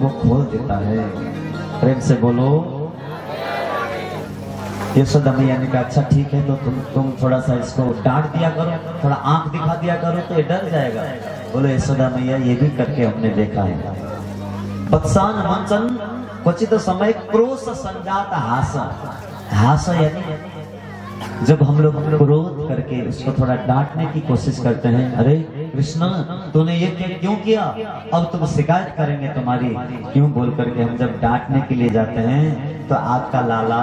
वो खोल देता है। प्रेम से बोलो। यशोदा मैया ने कहा अच्छा ठीक है, तो तुम थोड़ा सा इसको डांट दिया करो, थोड़ा आंख दिखा दिया करो तो ये डर जाएगा। बोले यशोदा मैया ये भी करके हमने देखा है। वत्सान मंचन क्वचित समय क्रोध संजात हास। हास यानी जब हम लोग क्रोध करके उसको थोड़ा डांटने की कोशिश करते हैं, अरे कृष्ण तूने ये क्यों किया, अब तुम शिकायत करेंगे तुम्हारी, क्यों बोल करके हम जब डांटने के लिए जाते हैं तो आपका लाला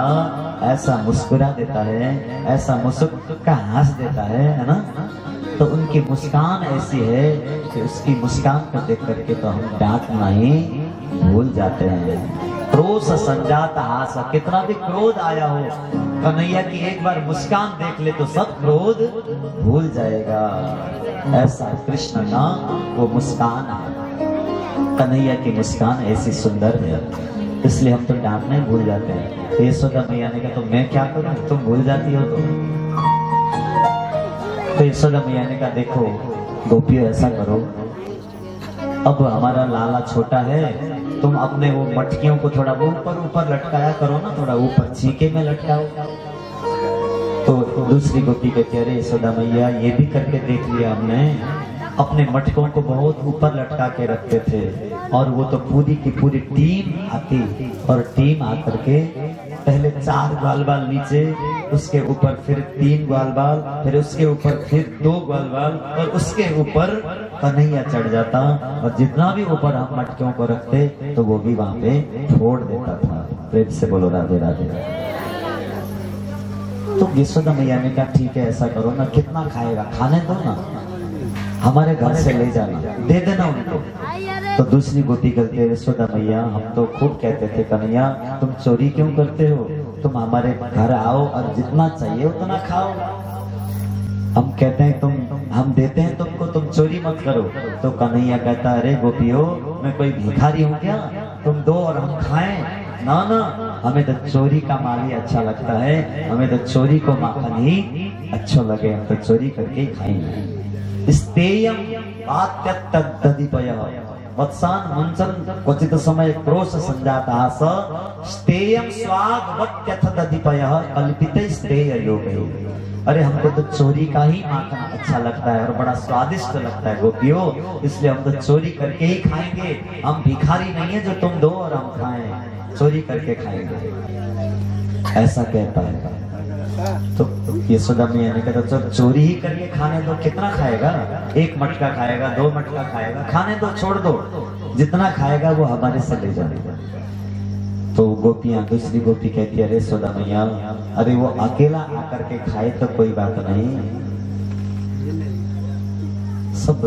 ऐसा मुस्कुरा देता है, ऐसा मुस्कुरा हंस देता है ना। तो उनकी मुस्कान ऐसी है कि उसकी मुस्कान को देख करके तो हम डांटना ही भूल जाते हैं। क्रोध संजात हास, कितना भी क्रोध आया हो, कन्हैया की एक बार मुस्कान देख ले तो सब क्रोध भूल जाएगा। ऐसा कृष्ण ना वो मुस्कान है, कन्हैया की मुस्कान ऐसी सुंदर है, इसलिए हम तो डांटना ही भूल जाते हैं। यशोदा मैया ने कहा तो मैं क्या करूं, तुम भूल जाती हो तो यशोदा मैया ने कहा देखो गोपियों ऐसा करो, अब हमारा लाला छोटा है, तुम अपने वो मटकियों को थोड़ा ऊपर ऊपर लटकाया करो ना, थोड़ा ऊपर चीके में लटकाओ। तो दूसरी गोपी कहती अरे यशोदा मैया ये भी करके देख लिया हमने, अपने मटकों को बहुत ऊपर लटका के रखते थे और वो तो पूरी की पूरी टीम आती और टीम आकर के पहले 4 ग्वाल बाल नीचे, उसके ऊपर फिर 3 ग्वाल बाल, फिर उसके ऊपर फिर 2 ग्वाल बाल और उसके ऊपर कन्हैया चढ़ जाता और जितना भी ऊपर हम मटकियों को रखते तो वो भी वहां पे फोड़ देता था। प्रेम से बोलो राधे राधे। तो यशोदा मैया ने कहा ठीक है ऐसा करो ना, कितना खाएगा, खाने दो ना, हमारे घर से ले जाना, दे देना उनको। तो दूसरी गोपी कहती है यशोदा मैया हम तो खूब कहते थे कन्हैया तुम चोरी क्यों करते हो, तुम हमारे घर आओ और जितना चाहिए उतना खाओ, हम कहते हैं हम देते हैं तुमको, तुम चोरी मत करो। तो कन्हैया कहता अरे गोपियों मैं कोई भिखारी हूँ क्या, तुम दो और हम खाएं, ना ना, हमें तो चोरी का माल ही अच्छा लगता है, हमें तो चोरी को माखन ही अच्छा लगे, हम तो चोरी करके ही खाएंगे। स्तेयम आत्यत्तदधिपयः वत्सान मुंचन क्वचित समय क्रोश संजातः स स्तेयम स्वागवत्यथदधिपयः कल्पिते स्तेय योगैः। अरे हमको तो चोरी का ही माखन अच्छा लगता है और बड़ा स्वादिष्ट लगता है गोपियों, इसलिए हम तो चोरी करके ही खाएंगे, हम भिखारी नहीं है जो तुम दो और हम खाएं, चोरी करके खाएंगे, ऐसा कहता है। तो यशोदा मैया ने कहा तो चोरी ही करके खाने दो, कितना खाएगा, 1 मटका खाएगा, 2 मटका खाएगा, खाने दो, छोड़ दो, जितना खाएगा वो हमारे से ले जाएगा। तो गोपियां, दूसरी गोपी कहती है अरे यशोदा मैया अरे वो अकेला आकर के खाए तो कोई बात नहीं, सब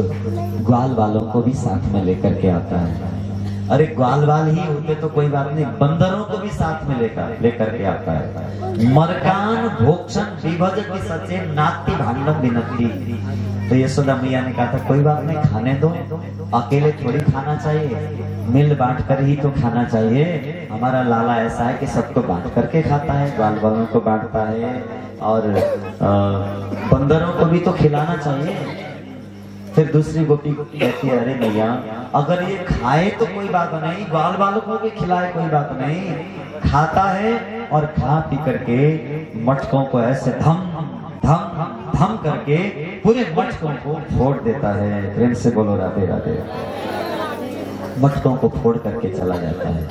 ग्वाल वालों को भी साथ में लेकर के आता है। अरे ग्वाल वाल ही होते तो कोई बात नहीं, बंदरों को भी साथ में लेकर के आता है। मरकान भोक्षण विभज की सचे नाती भांडम विनती। तो यशोदा मैया ने कहा था कोई बात नहीं, खाने दो, अकेले थोड़ी खाना चाहिए, मिल बांट कर ही तो खाना चाहिए। हमारा लाला ऐसा है कि सबको बांट करके खाता है, ग्वाल वालों को बांटता है और बंदरों को भी तो खिलाना चाहिए। फिर दूसरी गोपी कहती है अरे भैया अगर ये खाए तो कोई बात नहीं, ग्वाल वालों को भी खिलाए कोई बात नहीं, खाता है और खा पी करके मटकों को ऐसे धम धम धम करके पूरे मटकों को फोड़ देता है। प्रेम से बोलो राधे राधे। मटकों को फोड़ करके चला जाता है।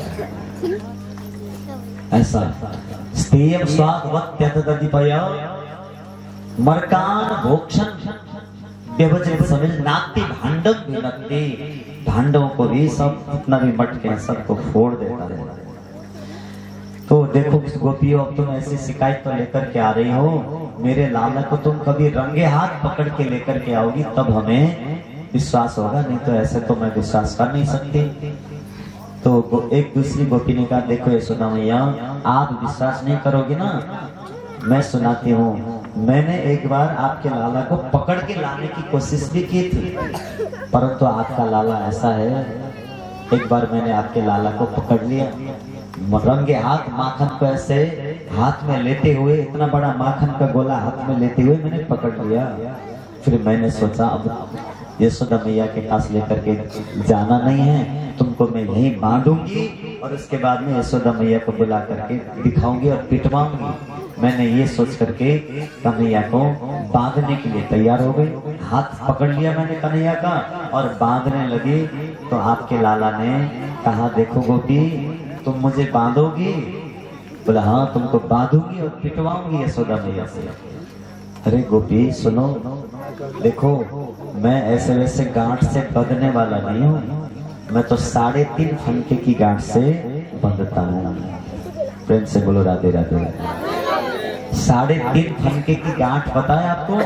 ऐसा स्तेयम स्वागवत्यथदधिपयः मरकान भोक्षण नाती भांडव विनती। भांडवों को भी सब जितना भी मटके हैं सबको फोड़ देता है। तो देखो गोपियों अब तुम ऐसी शिकायत तो लेकर के आ रही हो, मेरे लाला को तुम कभी रंगे हाथ पकड़ के लेकर के आओगी तब हमें विश्वास होगा, नहीं तो ऐसे तो मैं विश्वास कर नहीं सकती। तो एक दूसरी गोपी ने कहा देखो यशोदा मैया आप विश्वास नहीं करोगी ना, मैं सुनाती हूँ। मैंने एक बार आपके लाला को पकड़ के लाने की कोशिश भी की थी, परंतु आपका लाला ऐसा है, एक बार मैंने आपके लाला को पकड़ लिया, रंगे हाथ माखन को ऐसे हाथ में लेते हुए, इतना बड़ा माखन का गोला हाथ में लेते हुए मैंने पकड़ लिया। फिर मैंने सोचा अब यशोदा मैया के पास लेकर के जाना नहीं है, तुमको मैं यहीं बांधूंगी और उसके बाद में यशोदा मैया को बुला करके दिखाऊंगी और पिटवाऊंगी। मैंने ये सोच करके कन्हैया को बांधने के लिए तैयार हो गई। हाथ पकड़ लिया मैंने कन्हैया का और बांधने लगी तो आपके लाला ने कहा, देखो गोपी तुम मुझे बांधोगी? बोला हाँ, तुमको बांधूंगी और पिटवाऊंगी यशोदा मैया से। अरे गोपी सुनो, देखो मैं ऐसे वैसे गांठ से बंधने वाला नहीं हूँ, मैं तो 3.5 फनके की गांठ से बंधता हूँ। प्रेम से बोलो राधे राधे। 3.5 फनके की गांठ पता है आपको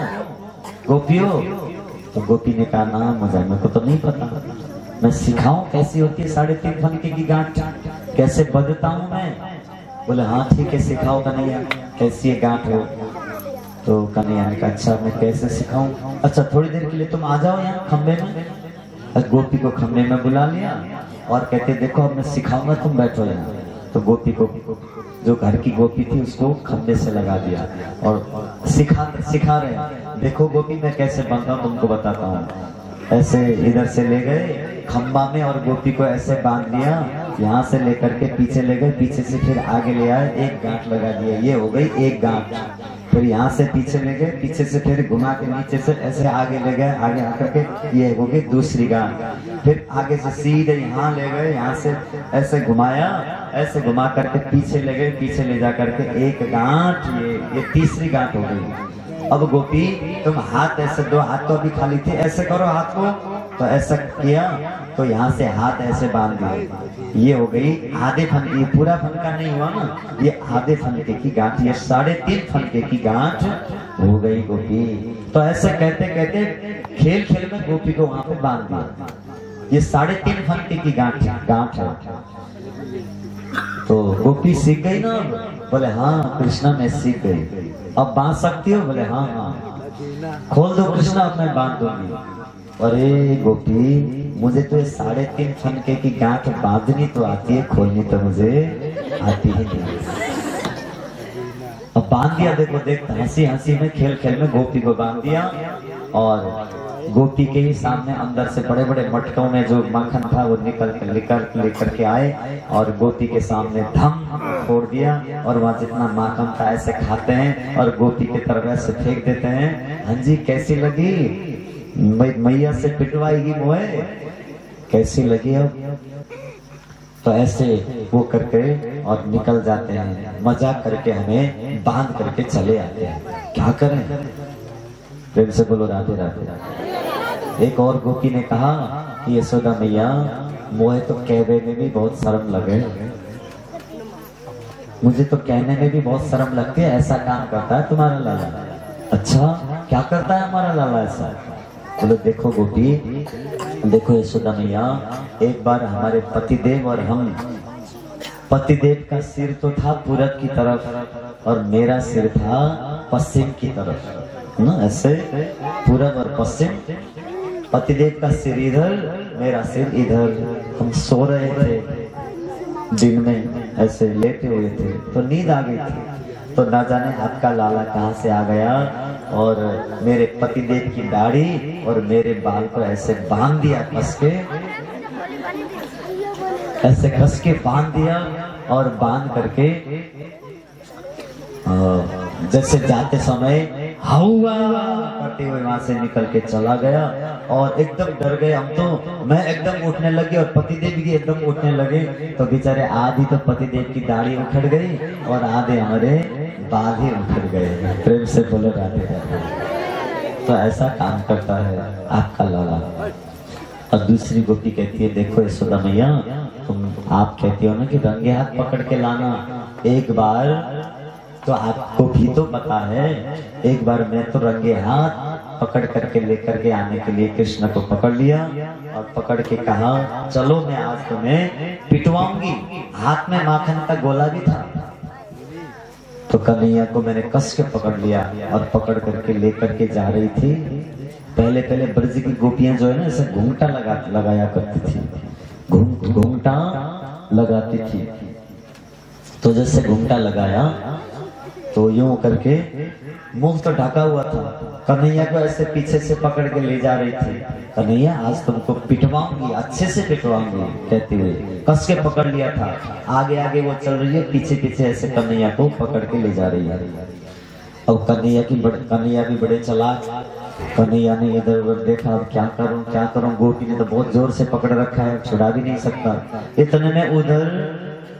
गोपियों? तो गोपी ने कहा ना मुझे, मेरे को तो नहीं पता, मैं सिखाऊं कैसी होती है 3.5 फनके की गांठ, कैसे बंधता हूँ मैं? बोले हाँ ठीक है सिखाओ कन्हैया, कैसी है गांठ हो? तो कन्हैया ने कहा अच्छा मैं कैसे सिखाऊं? अच्छा थोड़ी देर के लिए तुम आ जाओ यहाँ खंबे में। गोपी को खंबे में बुला लिया और कहते देखो अब मैं सिखाऊंगा, तुम बैठो यहाँ। तो गोपी को, जो घर की गोपी थी, उसको खंबे से लगा दिया और सिखा रहे, देखो गोपी मैं कैसे बनता हूँ तुमको बताता हूँ। ऐसे इधर से ले गए खंबा में और गोपी को ऐसे बांध दिया, यहाँ से लेकर के पीछे ले गए, पीछे से फिर आगे ले आए, एक गांठ लगा दिया, ये हो गई एक गांठ। फिर यहाँ से पीछे ले गए, पीछे से फिर घुमा के नीचे से ऐसे आगे ले गए, आगे आकर के ये हो गई दूसरी गांठ। फिर आगे से सीधे यहाँ ले गए, यहाँ से ऐसे घुमाया, ऐसे घुमा करके पीछे ले गए, पीछे ले जा करके एक गांठ, ये तीसरी गांठ हो गई। अब गोपी तुम हाथ ऐसे, 2 हाथ तो अभी खाली थे, ऐसे करो हाथ को, तो ऐसा किया तो यहाँ से हाथ ऐसे बांध दिए, ये हो गई आधे फनके। पूरा फनका नहीं हुआ ना, ये आधे फनके की गांठ, ये 3.5 फनके की गांठ हो गई गोपी। तो ऐसे कहते कहते खेल खेल में गोपी को वहां पे बांध दिया। ये 3.5 फनके की गांठ है। तो गोपी सीख गई ना? बोले हाँ कृष्णा मैं सीख गई, अब बांध सकती हो? बोले हाँ हाँ, खोल दो कृष्णा अब मैं बांध दूंगी। अरे गोपी मुझे तो 3.5 फनके की गांठ बांधनी तो आती है, खोलनी तो मुझे आती ही नहीं। अब बांध दिया, देखो देख हंसी हंसी में खेल खेल में गोपी को बांध दिया और गोपी के ही सामने अंदर से बड़े बड़े मटकों में जो माखन था वो लेकर के आए और गोपी के सामने धम फोड़ दिया और वहाँ जितना माखन था ऐसे खाते हैं और गोपी के तरफ ऐसे फेंक देते हैं। हाँ जी कैसी लगी? मैया से पिटवाएगी मोए, कैसी लगी? अब तो ऐसे वो करके और निकल जाते हैं, मजाक करके हमें बांध करके चले आते हैं। क्या करें? प्रेम से बोलो राधे राधे। एक और गोपी ने कहा कि यशोदा मैया मोहे तो कहने में भी बहुत शर्म लगे, मुझे तो कहने में भी बहुत शर्म लगती है, ऐसा काम करता है तुम्हारा लाला। अच्छा क्या करता है हमारा लाला ऐसा? बोलो देखो गोपी, देखो यशोदा मैया, एक बार हमारे पतिदेव और हम, पतिदेव का सिर तो था पूरब की तरफ और मेरा सिर था पश्चिम की तरफ ना, ऐसे पूरब और पश्चिम। पतिदेव का सिर इधर, मेरा सिर इधर। हम सो रहे थे दिन में, ऐसे लेटे हुए थे तो नींद आ गई थी, तो ना जाने आपका लाला कहाँ से आ गया और मेरे पतिदेव की दाढ़ी और मेरे बाल को ऐसे बांध दिया, कस के ऐसे कस के बांध दिया और बांध करके जैसे जाते समय हवा करते हुए वहां से निकल के चला गया और एकदम डर गए हम तो। मैं एकदम उठने लगी और पतिदेव भी एकदम उठने लगे, तो बेचारे आधी तो पतिदेव की दाढ़ी उखड़ गई और आधे हमारे बाल ही उखड़ गए। प्रेम से बोले राधे राधे। तो ऐसा काम करता है आपका लाला। और दूसरी गोपी कहती है देखो यशोदा मैया, तुम आप कहती हो ना कि रंगे हाथ पकड़ के लाना, एक बार तो आपको भी तो पता है, एक बार मैं तो रंगे हाथ पकड़ करके लेकर के आने के लिए कृष्ण को पकड़ लिया और पकड़ के कहा चलो मैं आज तुम्हें पिटवाऊंगी। हाथ में माखन का गोला भी था, तो कन्हैया को मैंने कस के पकड़ लिया और पकड़ करके लेकर के जा रही थी। पहले पहले ब्रज की गोपियां जो है ना ऐसे घूंघटा लगाया करती थी, घूंघटा लगाती थी। तो जैसे घूंघटा लगाया तो यूं करके मुंह तो ढका हुआ था। कन्हैया को ऐसे पीछे से पकड़ के ले जा रही थी। कन्हैया आज तुमको पिटवाऊंगी, अच्छे से पिटवाऊंगी कहते हुए कस के पकड़ लिया था। आगे आगे वो चल रही है, पीछे पीछे ऐसे कन्हैया को पकड़ के ले जा रही है। और कन्हैया भी बड़े चालाक। कन्हैया ने इधर उधर देखा, अब क्या करूं। गोपी ने तो बहुत जोर से पकड़ रखा है, छुड़ा भी नहीं सकता। इतने में उधर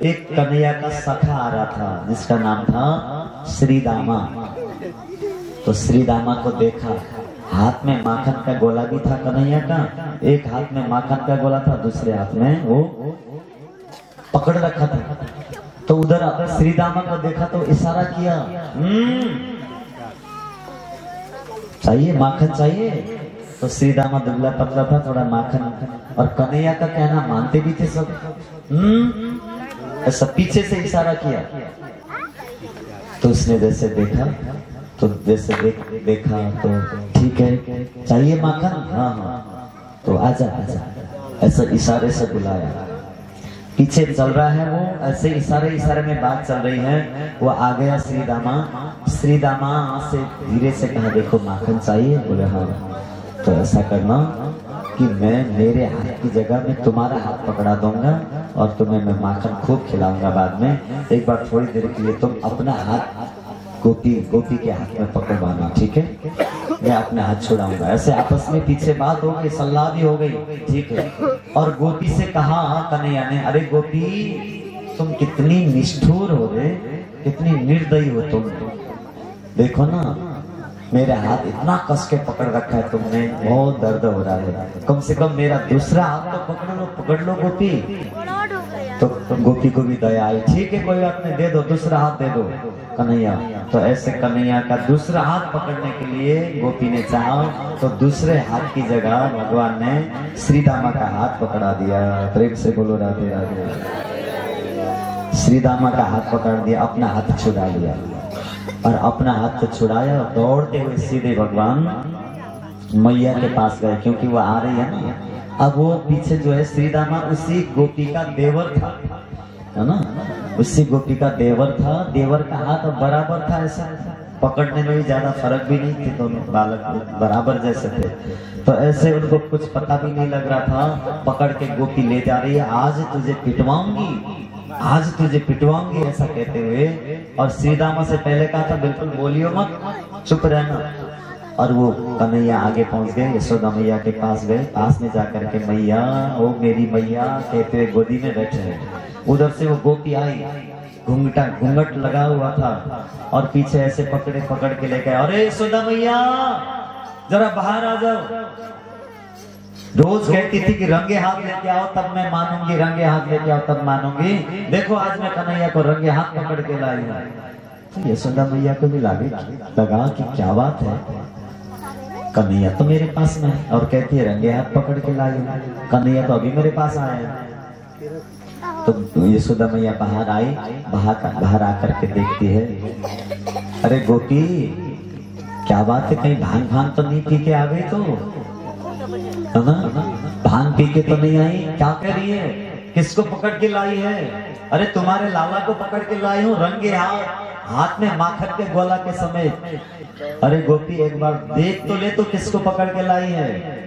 एक कन्हैया का सखा आ रहा था जिसका नाम था श्रीदामा। तो श्रीदामा को देखा, हाथ में माखन का गोला भी था कन्हैया का। एक हाथ में माखन का गोला था, दूसरे हाथ में वो पकड़ रखा था। तो उधर श्रीदामा को देखा तो इशारा किया, चाहिए माखन चाहिए। तो श्रीदामा दुबला पतला था, थोड़ा माखन, और कन्हैया का कहना मानते भी थे सब। ऐसा पीछे से इशारा किया। तो उसने जैसे देखा तो देखा तो ठीक है, चाहिए माखन, हाँ। तो आजा आजा, ऐसा इशारे से बुलाया। पीछे चल रहा है वो, ऐसे इशारे में बात चल रही है। वो आ गया श्रीदामा से धीरे से कहा, देखो माखन चाहिए? बोले हाँ। तो ऐसा करना कि मैं मेरे हाथ की जगह में तुम्हारा हाथ पकड़ा दूंगा और तुम्हें मैं माखन खूब खिलाऊंगा बाद में। एक बार थोड़ी देर के लिए तुम अपना हाथ गोपी के हाथ में पकड़वाना, ठीक है? मैं अपने हाथ छुड़ाऊंगा। ऐसे आपस में पीछे बात हो गई, सलाह भी हो गई, ठीक है। और गोपी से कहा कन्हैया ने, अरे गोपी तुम कितनी निष्ठुर हो रे, कितनी निर्दयी हो तुम। देखो ना मेरे हाथ इतना कस के पकड़ रखा है तुमने, बहुत दर्द हो रहा है। कम से कम मेरा दूसरा हाथ तो पकड़ लो गोपी। तो गोपी को भी दया आई, ठीक है कोई बात नहीं, दे दो, दूसरा हाथ दे दो कन्हैया। तो ऐसे कन्हैया का दूसरा हाथ पकड़ने के लिए गोपी ने चाहा तो दूसरे हाथ की जगह भगवान ने श्रीदामा का हाथ पकड़ा दिया। प्रेम से बोलो राधे राधे। श्रीदामा का हाथ पकड़ दिया, अपना हाथ छुड़ा लिया। और अपना हाथ तो छुड़ाया, दौड़ते हुए सीधे भगवान मैया के पास गए, क्योंकि वो आ रही है ना। अब वो पीछे जो है श्रीदामा उसी गोपी का देवर था, है ना, उसी गोपी का देवर था। देवर का हाथ बराबर था, ऐसा पकड़ने में भी ज्यादा फर्क भी नहीं थी, दोनों बालक बराबर जैसे थे। तो ऐसे उनको कुछ पता भी नहीं लग रहा था। पकड़ के गोपी ले जा रही है, आज तुझे पिटवाऊंगी ऐसा कहते हुए। और श्रीदामा से पहले कहा था बिल्कुल बोलियो मत, चुप रहना। और वो कन्हैया आगे पहुंच गए, यशोदा मैया के पास गए। पास में जाकर के मैया, ओ मेरी मैया कहते हुए गोदी में बैठे हैं। उधर से वो गोपी आई, घूंघट लगा हुआ था और पीछे ऐसे पकड़ के लेके, अरे यशोदा मैया जरा बाहर आ जाओ। रोज कहती थी कि रंगे हाथ लेके आओ तब मैं मानूंगी, रंगे हाथ लेके आओ तब मानूंगी। देखो आज मैं कन्हैया को रंगे हाथ पकड़ के लाई हूँ। तो यशोदा मैया को भी लगा कि क्या बात है, कन्हैया तो मेरे पास में है और कहती है रंगे हाथ पकड़ के लाई हूँ। कन्हैया तो अभी मेरे पास आया है। तो यशोदा मैया बाहर आई, बाहर आकर के देखती है, अरे गोपी क्या बात है, कहीं भांग तो नहीं पी के आ गई? तो है ना, भांग पी के तो नहीं आई? क्या कर रही है, किसको पकड़ के लाई है? अरे तुम्हारे लाला को पकड़ के लाई हूँ रंगे हाथ में माखन के गोला के समय। अरे गोपी एक बार देख तो ले, तो किसको पकड़ के लाई है?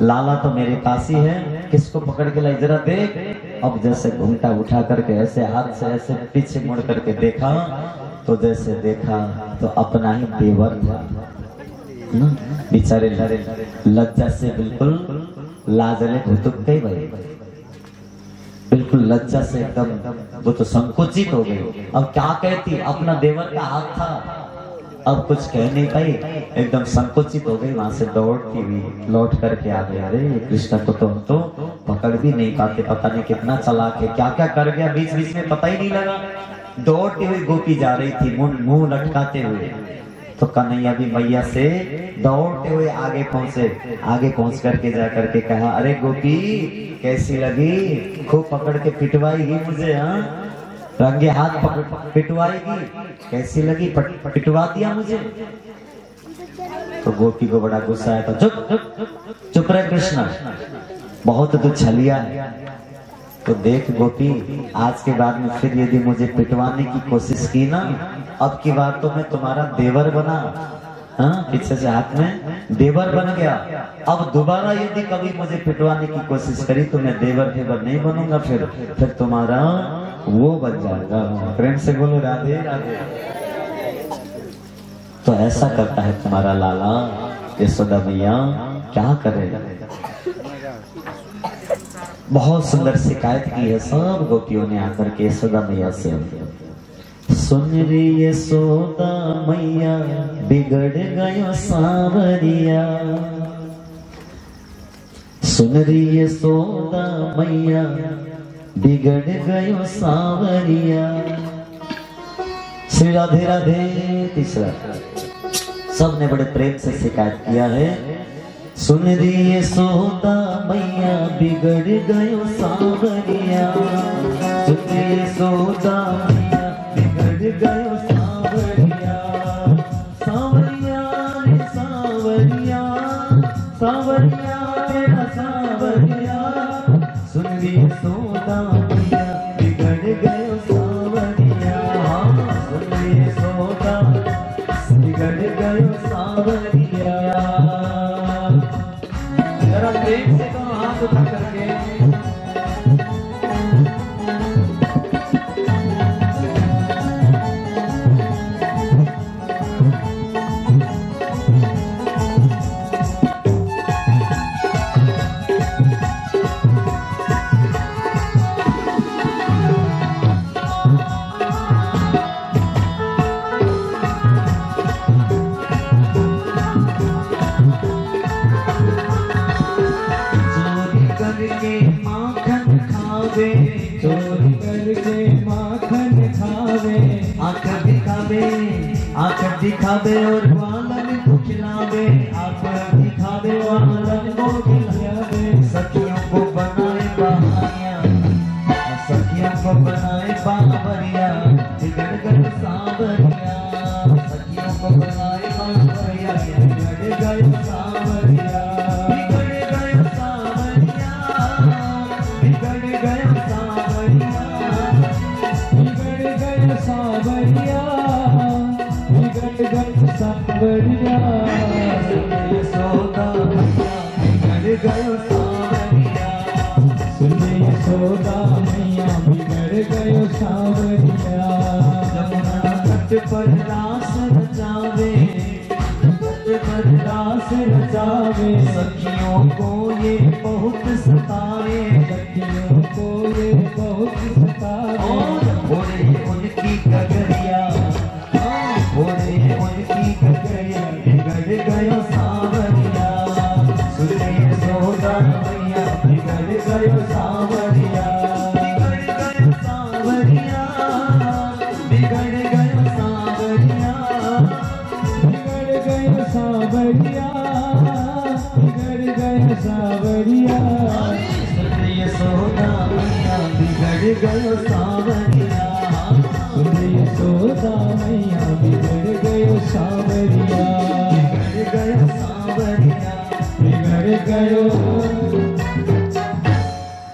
लाला तो मेरे पास ही है, किसको पकड़ के लाई जरा देख। अब जैसे घूंघटा उठा करके ऐसे हाथ से ऐसे पीछे मुड़ करके देखा, तो जैसे देखा तो अपना ही देवर था। बेचारे लज्जा से बिल्कुल लाजले भुतुक गई भाई, बिल्कुल लज्जा से एकदम वो तो संकुचित हो गई। अब क्या कहती, अपना देवर का हाथ था, अब कुछ कह नहीं पाई, एकदम संकुचित हो गई। वहां से दौड़ती हुई लौट करके आ गई। अरे कृष्ण को तो हम तो पकड़ भी नहीं पाते, पता नहीं कितना चालाक है, क्या क्या कर गया बीच बीच में पता ही नहीं लगा। दौड़ती हुई गोपी जा रही थी मुंह लटकाते हुए। तो कन्हैया भी मैया से दौड़ते हुए आगे पहुंच करके जा करके कहा, अरे गोपी कैसी लगी, खूब पकड़ के पिटवाएगी मुझे? हाँ, रंगे हाथ पिटवाएगी, कैसी लगी, पिटवा दिया मुझे। तो गोपी को बड़ा गुस्सा आया था, चुप रहे कृष्ण, बहुत तो छलिया है, तो देख गोपी, आज के बाद में फिर यदि मुझे पिटवाने की कोशिश की ना, अब की बार तो मैं तुम्हारा देवर बना, हाँ पीछे से हाथ में देवर बन गया। अब दोबारा यदि कभी मुझे पिटवाने की कोशिश करी तो मैं देवर फेवर नहीं बनूंगा, फिर तुम्हारा वो बन जाएगा। प्रेम से बोलो राधे राधे। तो ऐसा करता है तुम्हारा लाला। यशोदा मैया क्या करे, बहुत सुंदर शिकायत की है सब गोपियों ने आकर के यशोदा मैया से। सुन रे यशोदा मैया बिगड़ गयो सांवरिया, सुन रे यशोदा मैया बिगड़ गयो सांवरिया। श्री राधे राधे। तीसरा सबने बड़े प्रेम से शिकायत किया है। सुन रे यशोदा मैया बिगड़ गयो सांवरिया, सुन रे यशोदा मैया बिगड़ गयो सांवरिया। सांवरिया रे सांवरिया, सांवरिया तेरा सांवरिया, सुन रे यशोदा मैया बिगड़ गयो सांवरिया, सुन रे यशोदा बिगड़ गयो सांवरिया। जरा प्रेम से तो हाथ उठा करके चोरी करके माखन खावे, आंख दिखावे, आंख दिखावे और बालन को खिलावे, आंख दिखावे और बालन को खिलावे। सखियों को बनाए बहारिया, सखियों को बनाए बावरिया, बिगड़ गए सांवरिया, सखियों को बनाए बावरिया, बिगड़ गए सांवरिया, बिगड़ गए सांवरिया, बिगड़ गए सांवरिया, बिगड़ गए सांवरिया, बिगड़ गए सांवरिया। यशोदा बिगड़ गए सांवरिया, सुन यशोदा मैया बिगड़ गए सांवरिया। जमुना तट पर रास रचावे, तट पर रास रचावे, सखियों को ये बहुत सतावे, सखियों को ये बहुत सतावे। घोड़े उनकी कगरिया, घोड़े उनकी कगरिया, बिगड़ गयो सांवरिया, सुन यशोदा मैया बिगड़ गयो सांवरिया, बिगड़ गयो सांवरिया, बिगड़ गयो सांवरिया, बिगड़ गयो सांवरिया, बिगड़ गयो सांवरिया। सुन यशोदा मैया बिगड़ गयो सांवरिया, सुन यशोदा मैया बिगड़ गयो सांवरिया, बिगड़ गयो सांवरिया, बिगड़ गयो।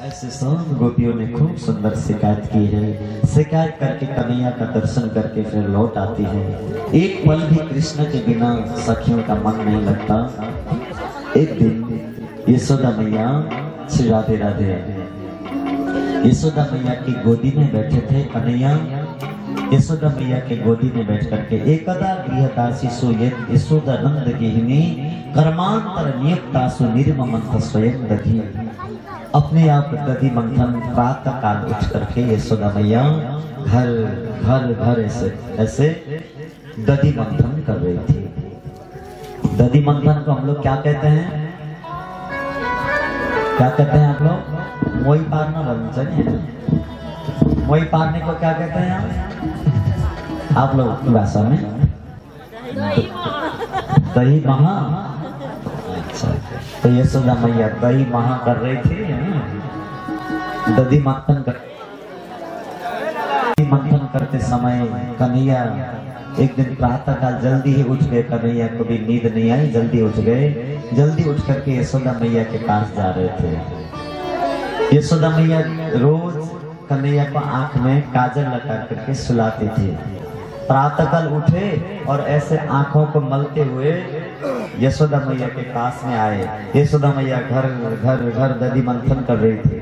ऐसे सब गोपियों ने खूब सुंदर शिकायत की है। शिकायत करके कन्हैया का दर्शन करके फिर लौट आती है। एक पल भी कृष्ण के बिना सखियों का मन नहीं लगता। एक दिन यशोदा मैया, श्री राधे राधे, यशोदा मैया की गोदी में बैठे थे कन्हैया। यशोदा मैया के गोदी में बैठ करके एकदा गृहदासीसु यशोदानंद गिहिनी कर्मांतर नियुक्तासु निर्ममंथ स्वयं दधी। अपने आप दधी मंथन प्रातः काल उठ करके यशोदा मैया घर घर घर ऐसे दधी मंथन कर रही थी। दधी मंथन को हम लोग क्या कहते हैं, क्या कहते हैं आप लोग? मोई पारना बनना। मोई पारने को क्या कहते हैं आप लोग की भाषा में? दही महा। अच्छा, तो यशोदा मैया दही महा कर रही थी, दधी मंथन करते समय कन्हैया एक दिन प्रातः काल जल्दी ही उठ गए। कन्हैया को भी नींद नहीं आई, जल्दी उठ गए। जल्दी उठ करके यशोदा मैया के पास जा रहे थे। यशोदा मैया रोज कन्हैया को आंख में काजल लगा करके सुलाती थी। प्रातःकाल उठे और ऐसे आंखों को मलते हुए यशोदा मैया के पास में आए। यशोदा मैया घर घर घर दधि मंथन कर रही थी,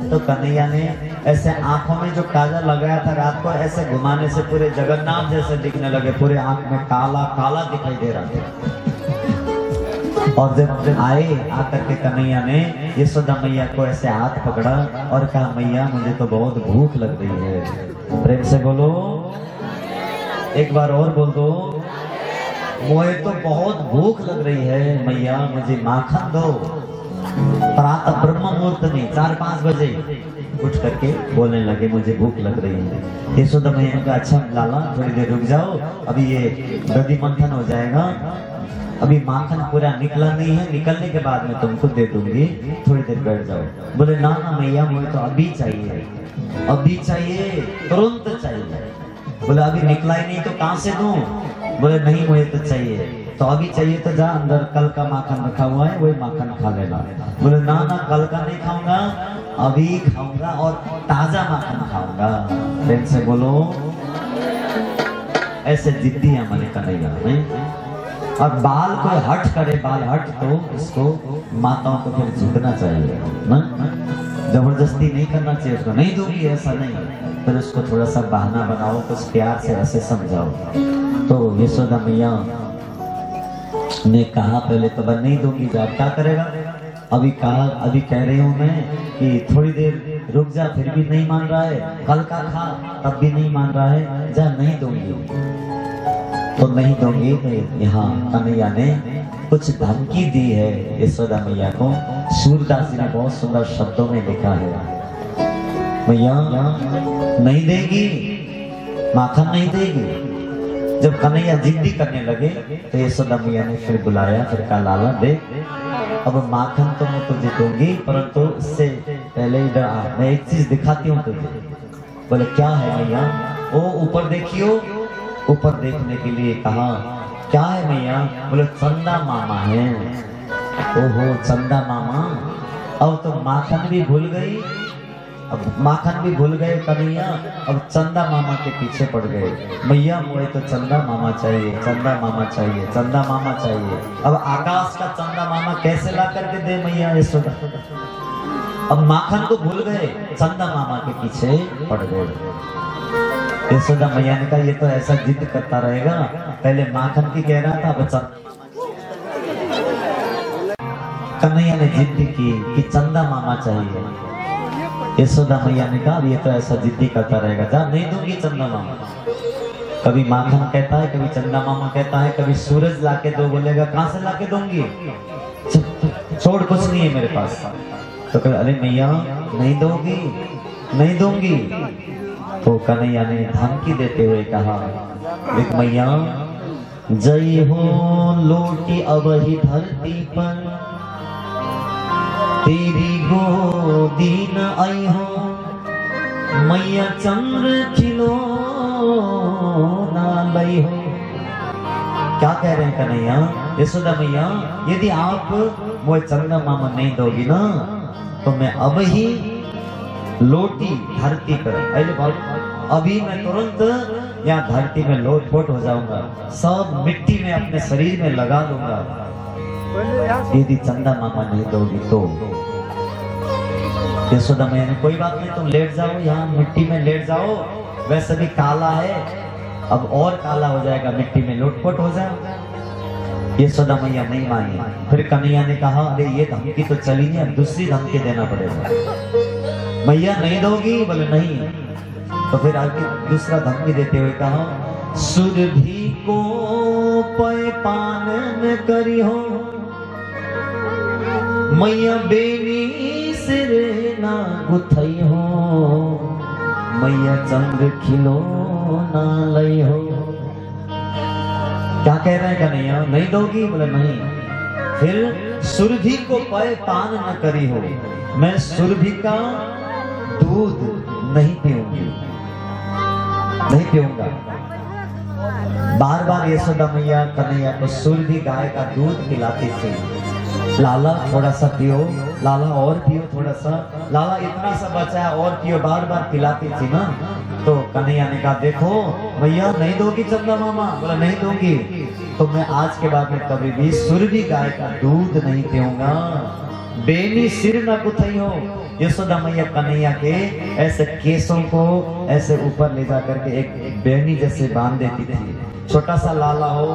तो कन्हैया ने ऐसे आंखों में जो काजल लगाया था रात को ऐसे घुमाने से पूरे जगन्नाथ जैसे दिखने लगे, पूरे आंख में काला काला दिखाई दे रहा था। और जब आए आकर के कन्हैया ने यशोदा मैया को ऐसे हाथ पकड़ा और कहा, मैया मुझे तो बहुत भूख लग रही है। प्रेम से बोलो, एक बार और बोल दो, मुझे तो बहुत भूख लग रही है मैया, मुझे माखन दो। प्रातः ब्रह्म मुहूर्त में 4-5 बजे उठ करके बोलने लगे, मुझे भूख लग रही है। यशोदा मैया का, अच्छा लाला थोड़ी देर रुक जाओ, अभी ये दधि मंथन हो जाएगा, अभी माखन पूरा निकला नहीं है, निकलने के बाद में तुमको दे दूंगी, थोड़ी देर बैठ जाओ। बोले ना ना मैया, मुझे तो अभी चाहिए, अभी चाहिए, तुरंत चाहिए। बोले अभी निकला ही नहीं तो कहां से दूं? बोले नहीं, मुझे तो चाहिए। तो अभी चाहिए तो जा, अंदर कल का माखन रखा हुआ है, वही माखन खा लेना। बोले ना ना, कल का नहीं खाऊंगा, अभी खाऊंगा और ताजा माखन खाऊंगा। प्रेम से बोलो, ऐसे जिद्दी है हमारे कन्हैया में। और बाल कोई हट करे, बाल हट तो इसको माताओं को फिर झुकना चाहिए ना, जबरदस्ती नहीं करना चाहिए उसको, नहीं दूंगी ऐसा नहीं, फिर उसको थोड़ा सा बहाना बनाओ, कुछ प्यार से ऐसे समझाओ। तो यशोदा मैया ने कहा पहले तो मैं नहीं दूंगी, तो आप क्या करेगा? अभी कहा, अभी कह रही हूँ मैं कि थोड़ी देर रुक जा, फिर भी नहीं मान रहा है, कल का खा तब भी नहीं मान रहा है, जा नहीं दूंगी। तो नहीं दूंगी। तो यहाँ कन्हैया ने कुछ धमकी दी है यशोदा मैया को। सूरदास जी ने बहुत सुंदर शब्दों में लिखा है, मैया नहीं देगी, माखन नहीं देगी। जब कन्हैया जिद्दी करने लगे तो यशोदा मैया ने फिर बुलाया, फिर कहा, लाला देख, अब माखन तो मैं तुझे दूंगी, परंतु उससे पहले मैं एक चीज दिखाती हूँ तुझे। बोले क्या है मैया? वो ऊपर देखियो। ऊपर देखने के लिए कहा, क्या है मैया? बोले चंदा मामा है। ओहो, चंदा मामा, अब तो माखन भी भूल गई, अब माखन भी भूल गए कन्हैया, अब चंदा मामा के पीछे पड़ गए। मैया मुझे तो चंदा मामा चाहिए, चंदा मामा चाहिए, चंदा मामा चाहिए। अब आकाश का चंदा मामा कैसे ला करके दे मैया यशोदा? अब माखन को भूल गए, चंदा मामा के पीछे पड़ गए। यशोदा मैया ने कहा, ये तो ऐसा जिद करता रहेगा, पहले माखन की कह रहा था, बच्चा कन्हैया ने जिद की कि चंदा मामा चाहिए। यशोदा मैया ने कहा, ये तो ऐसा जिद्दी करता रहेगा, जा नहीं दूंगी चंदा मामा। कभी माखन कहता है, कभी चंदा मामा कहता है, कभी सूरज लाके दो बोलेगा, कहां से लाके दूंगी, छोड़ कुछ नहीं है मेरे पास। तो कह, अरे मैया नहीं दोगी, नहीं दूंगी। तो कन्हैया ने धमकी देते हुए कहा, देख मैया, जय हो लोटी अब ही धरती पर, तेरी गोदी न आई हो, मैया चंद्र खिलो ना लई हो। क्या कह रहे हैं कन्हैया? यशोदा मैया, यदि आप वो चंदा मामा नहीं दोगी ना, तो मैं अब ही लोटी धरती पर, अभी मैं तुरंत यहाँ धरती में लोटपोट हो जाऊंगा, सब मिट्टी में अपने शरीर में लगा दूंगा, यदि चंदा मामा नहीं दोगी तो। यशोदा मैया ने, कोई बात नहीं, तुम लेट जाओ, यहाँ मिट्टी में लेट जाओ, वैसे भी काला है, अब और काला हो जाएगा, मिट्टी में लोटपोट हो जाए। यशोदा मैया नहीं मानी। फिर कन्हैया ने कहा, अरे ये धमकी तो चली नहीं, अब दूसरी धमकी देना पड़ेगा। मैया नहीं दोगी? बोले नहीं। तो फिर आगे दूसरा धमकी देते हुए कहा, सुरभि को पय पान न करी हो, मैया बेनी सिरे ना गुथई हो, मैया चंद्र खिलो ना लई हो। क्या कह रहे हैं कन्हैया? नहीं दोगी? बोले नहीं। फिर सुरभि को पय पान न करी हो, मैं सुरभि का दूध नहीं पीऊंगी, नहीं पीऊंगा। बार बार यशोदा मैया कन्हैया को सुरभि गाय का दूध पिलाती थी, लाला थोड़ा सा पियो, लाला और पियो थोड़ा सा, लाला इतना सा बचा है और पियो, बार बार पिलाती थी ना। तो कन्हैया ने कहा देखो भैया नहीं दोगी चंदा मामा? बोला नहीं दूंगी, तो मैं आज के बाद में कभी भी सुरभि गाय का दूध नहीं पीऊंगा। बेनी सिर न कुथई हो। यशोदा मैया कन्हैया के ऐसे केसों को ऐसे ऊपर ले जा करके एक बेनी जैसे बांध देती थी। छोटा सा लाला हो,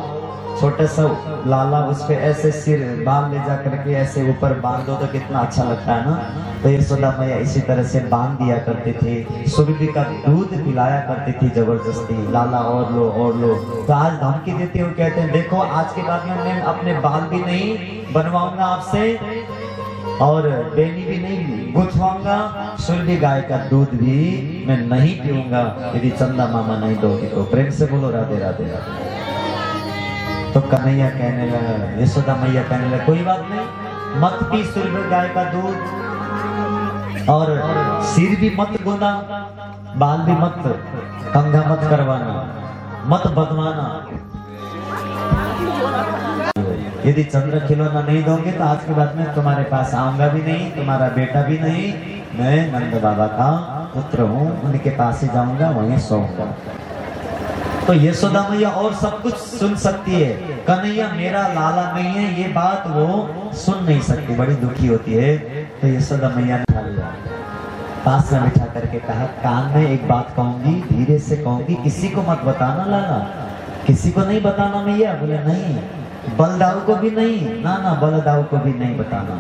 छोटे सा लाला, उस पे ऐसे सिर बाल ले जा करके ऐसे ऊपर बांध दो तो कितना अच्छा लगता है ना। तो यशोदा मैया इसी तरह से बांध दिया करती थी, सुरभि का दूध पिलाया करती थी जबरदस्ती। लाला और लो और लो। तो आज धमकी देती हूँ, कहते हैं देखो आज के बाद में मैं अपने बाल भी नहीं बनवाऊंगा आपसे और बेनी भी नहीं गुथवाऊंगा, सुरभि गाय का दूध भी मैं नहीं पीऊंगा यदि चंदा मामा नहीं दोगे तो। प्रेम से बोलो राधे राधे राधे। तो कन्हैया कहने लगा, यशोदा मैया कहने लगा कोई बात नहीं, मत पी सुरभि गाय का दूध और सिर भी मत गोदा, बाल भी मत कंघा मत करवाना, मत बदवाना। यदि चंद्र खिलौना नहीं दोगे तो आज के बाद में तुम्हारे पास आऊंगा भी नहीं, तुम्हारा बेटा भी नहीं। मैं नंद बाबा का पुत्र हूँ, उनके पास ही जाऊंगा, वहीं सोऊंगा। तो यशोदा मैया और सब कुछ सुन सकती है, कन्हैया मेरा लाला नहीं है ये बात वो सुन नहीं सकती, बड़ी दुखी होती है। तो यशोदा मैया ने उठा लिया, पास में बिठा करके कहा कान में एक बात कहूंगी, धीरे से कहूंगी, किसी को मत बताना लाला, किसी को नहीं बताना मैया। बोले नहीं, बलदाऊ को भी नहीं, ना ना बलदाऊ को भी नहीं बताना।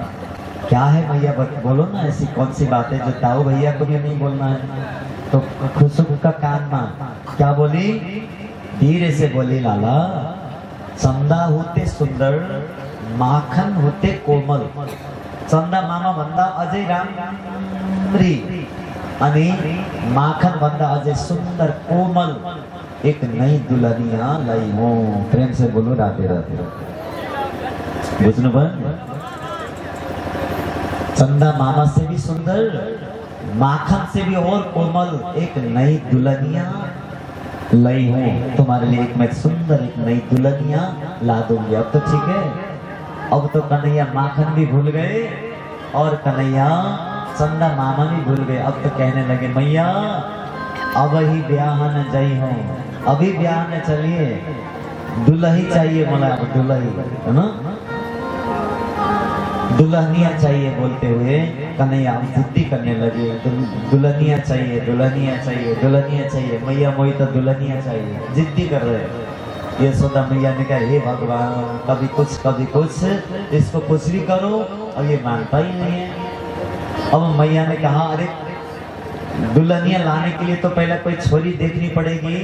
क्या है मैया बोलो ना, ऐसी कौन सी बात है जो दाऊ भैया को भी नहीं बोलना है? तो खुशबू का कान मां क्या बोली, धीरे से बोली लाला, चंदा होते सुंदर, माखन होते कोमल। चंदा मामा बंदा अजय रामरी आणि माखन बंदा अजय सुंदर कोमल एक नई दुल्हनिया लाई हो। प्रेम से बोलो राधे राधे। बुझनु भयो? चंदा मामा से भी सुंदर, माखन से भी और कोमल एक नई दुल्हनिया लाई हूँ तुम्हारे लिए, एक मैं सुंदर एक नई दुल्हनिया ला दूंगी। अब तो ठीक है, अब तो कन्हैया माखन भी भूल गए और कन्हैया चंदा मामा भी भूल गए। अब तो कहने लगे मैया अब ही ब्याह न जाई हो, अभी ब्याह न चलिए, दुल्ही चाहिए, मला अब दुल्ही है ना, दुल्हनिया चाहिए बोलते हुए कन्हैया जिद्दी करने लगे, दुल्हनिया चाहिए, दुल्हनिया चाहिए, दुल्हनिया चाहिए, मैया मोई तो दुल्हनिया चाहिए, जिद्दी कर रहे। यशोदा मैया ने कहा हे भगवान, कभी कुछ इसको कुछ भी करो, अब ये मानता ही नहीं है। अब मैया ने कहा अरे दुल्हनिया लाने के लिए तो पहले कोई छोरी देखनी पड़ेगी,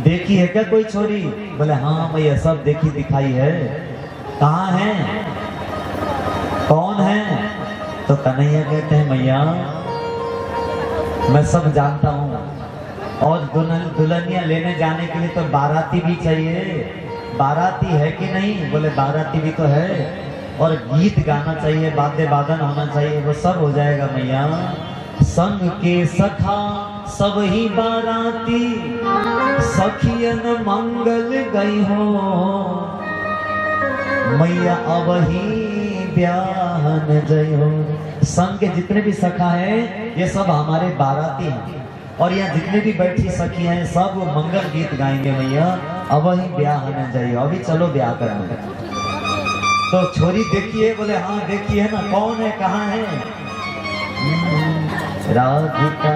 देखी है क्या कोई छोरी? बोले हाँ मैया सब देखी दिखाई है। कहाँ है, कौन है? तो कन्हैया कहते हैं मैया मैं सब जानता हूँ, और दुल्हनिया लेने जाने के लिए तो बाराती भी चाहिए, बाराती है कि नहीं? बोले बाराती भी तो है, और गीत गाना चाहिए, वाद्य वादन होना चाहिए, वो सब हो जाएगा मैया। संग के सखा सब ही बाराती, सखियन मंगल गई हो, मैया अब ही ब्याह न जय हो। संग के जितने भी सखा है ये सब हमारे बाराती हैं, और यहाँ जितने भी बैठी सखी हैं सब मंगल गीत गाएंगे मैया, अब ही ब्याह न जय हो, अभी चलो ब्याह करने। तो छोरी देखिए? बोले हाँ देखिए ना, कौन है, कहाँ है? राधिका,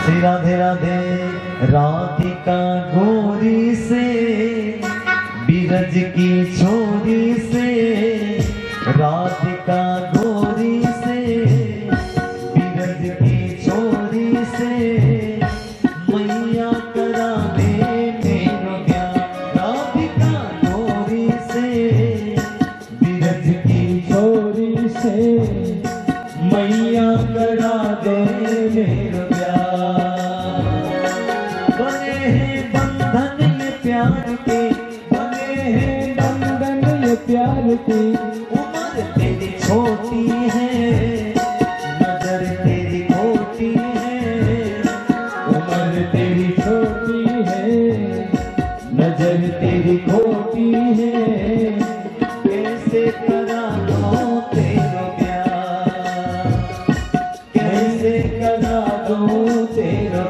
श्री राधे राधे। राधिका गोरी से, बिरज की छोरी से, राधिका गोरी से, बिरज की छोरी से, मैया करा दे मेरो ब्याह। राधिका गोरी से, बिरज की छोरी से, मैया करा दे मेरो ब्याह। बने हैं बंधन ये प्यार के, प्यार की, उम्र तेरी छोटी है, नजर तेरी खोटी है, उम्र तेरी छोटी है, नजर तेरी खोटी है, कैसे करा करा दूं तेरा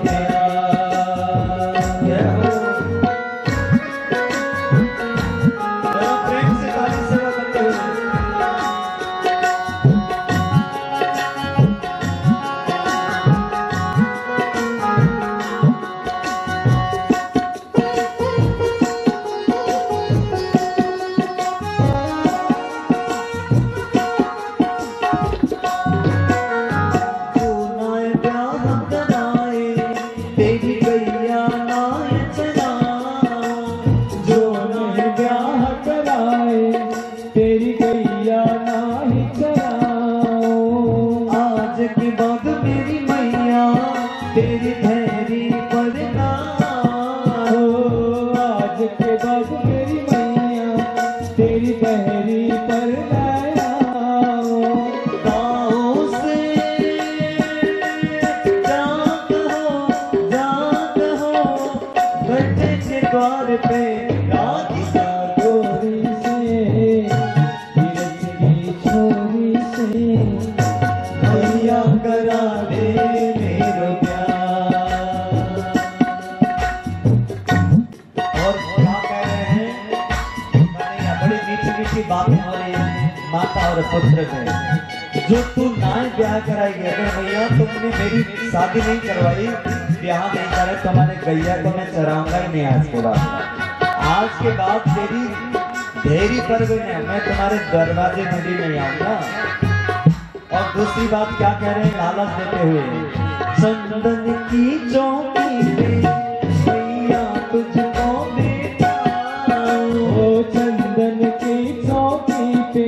तेरी धैरी पर ना हो, आज के बाद मेरी मैया तेरी धैरी पर ना हो। गाँव से जाग हो बैठे के द्वार पे राधिका गोरी से धीरज की छोरी से भैया करा दे मेरो बातें हो रही माता और पुत्र में। जो तू नाय ब्याह कराएगी, अगर भैया तुमने मेरी शादी नहीं करवाई, ब्याह नहीं करे, तुम्हारे गैया को मैं चराऊंगा ही नहीं। आज के बाद तेरी ढेरी पर भी नहीं, मैं तुम्हारे दरवाजे में भी नहीं आऊंगा। और दूसरी बात क्या कह रहे हैं लालच देते हुए, चंदन की चौकी पे भैया तुझको ओ चंदन की चौकी पे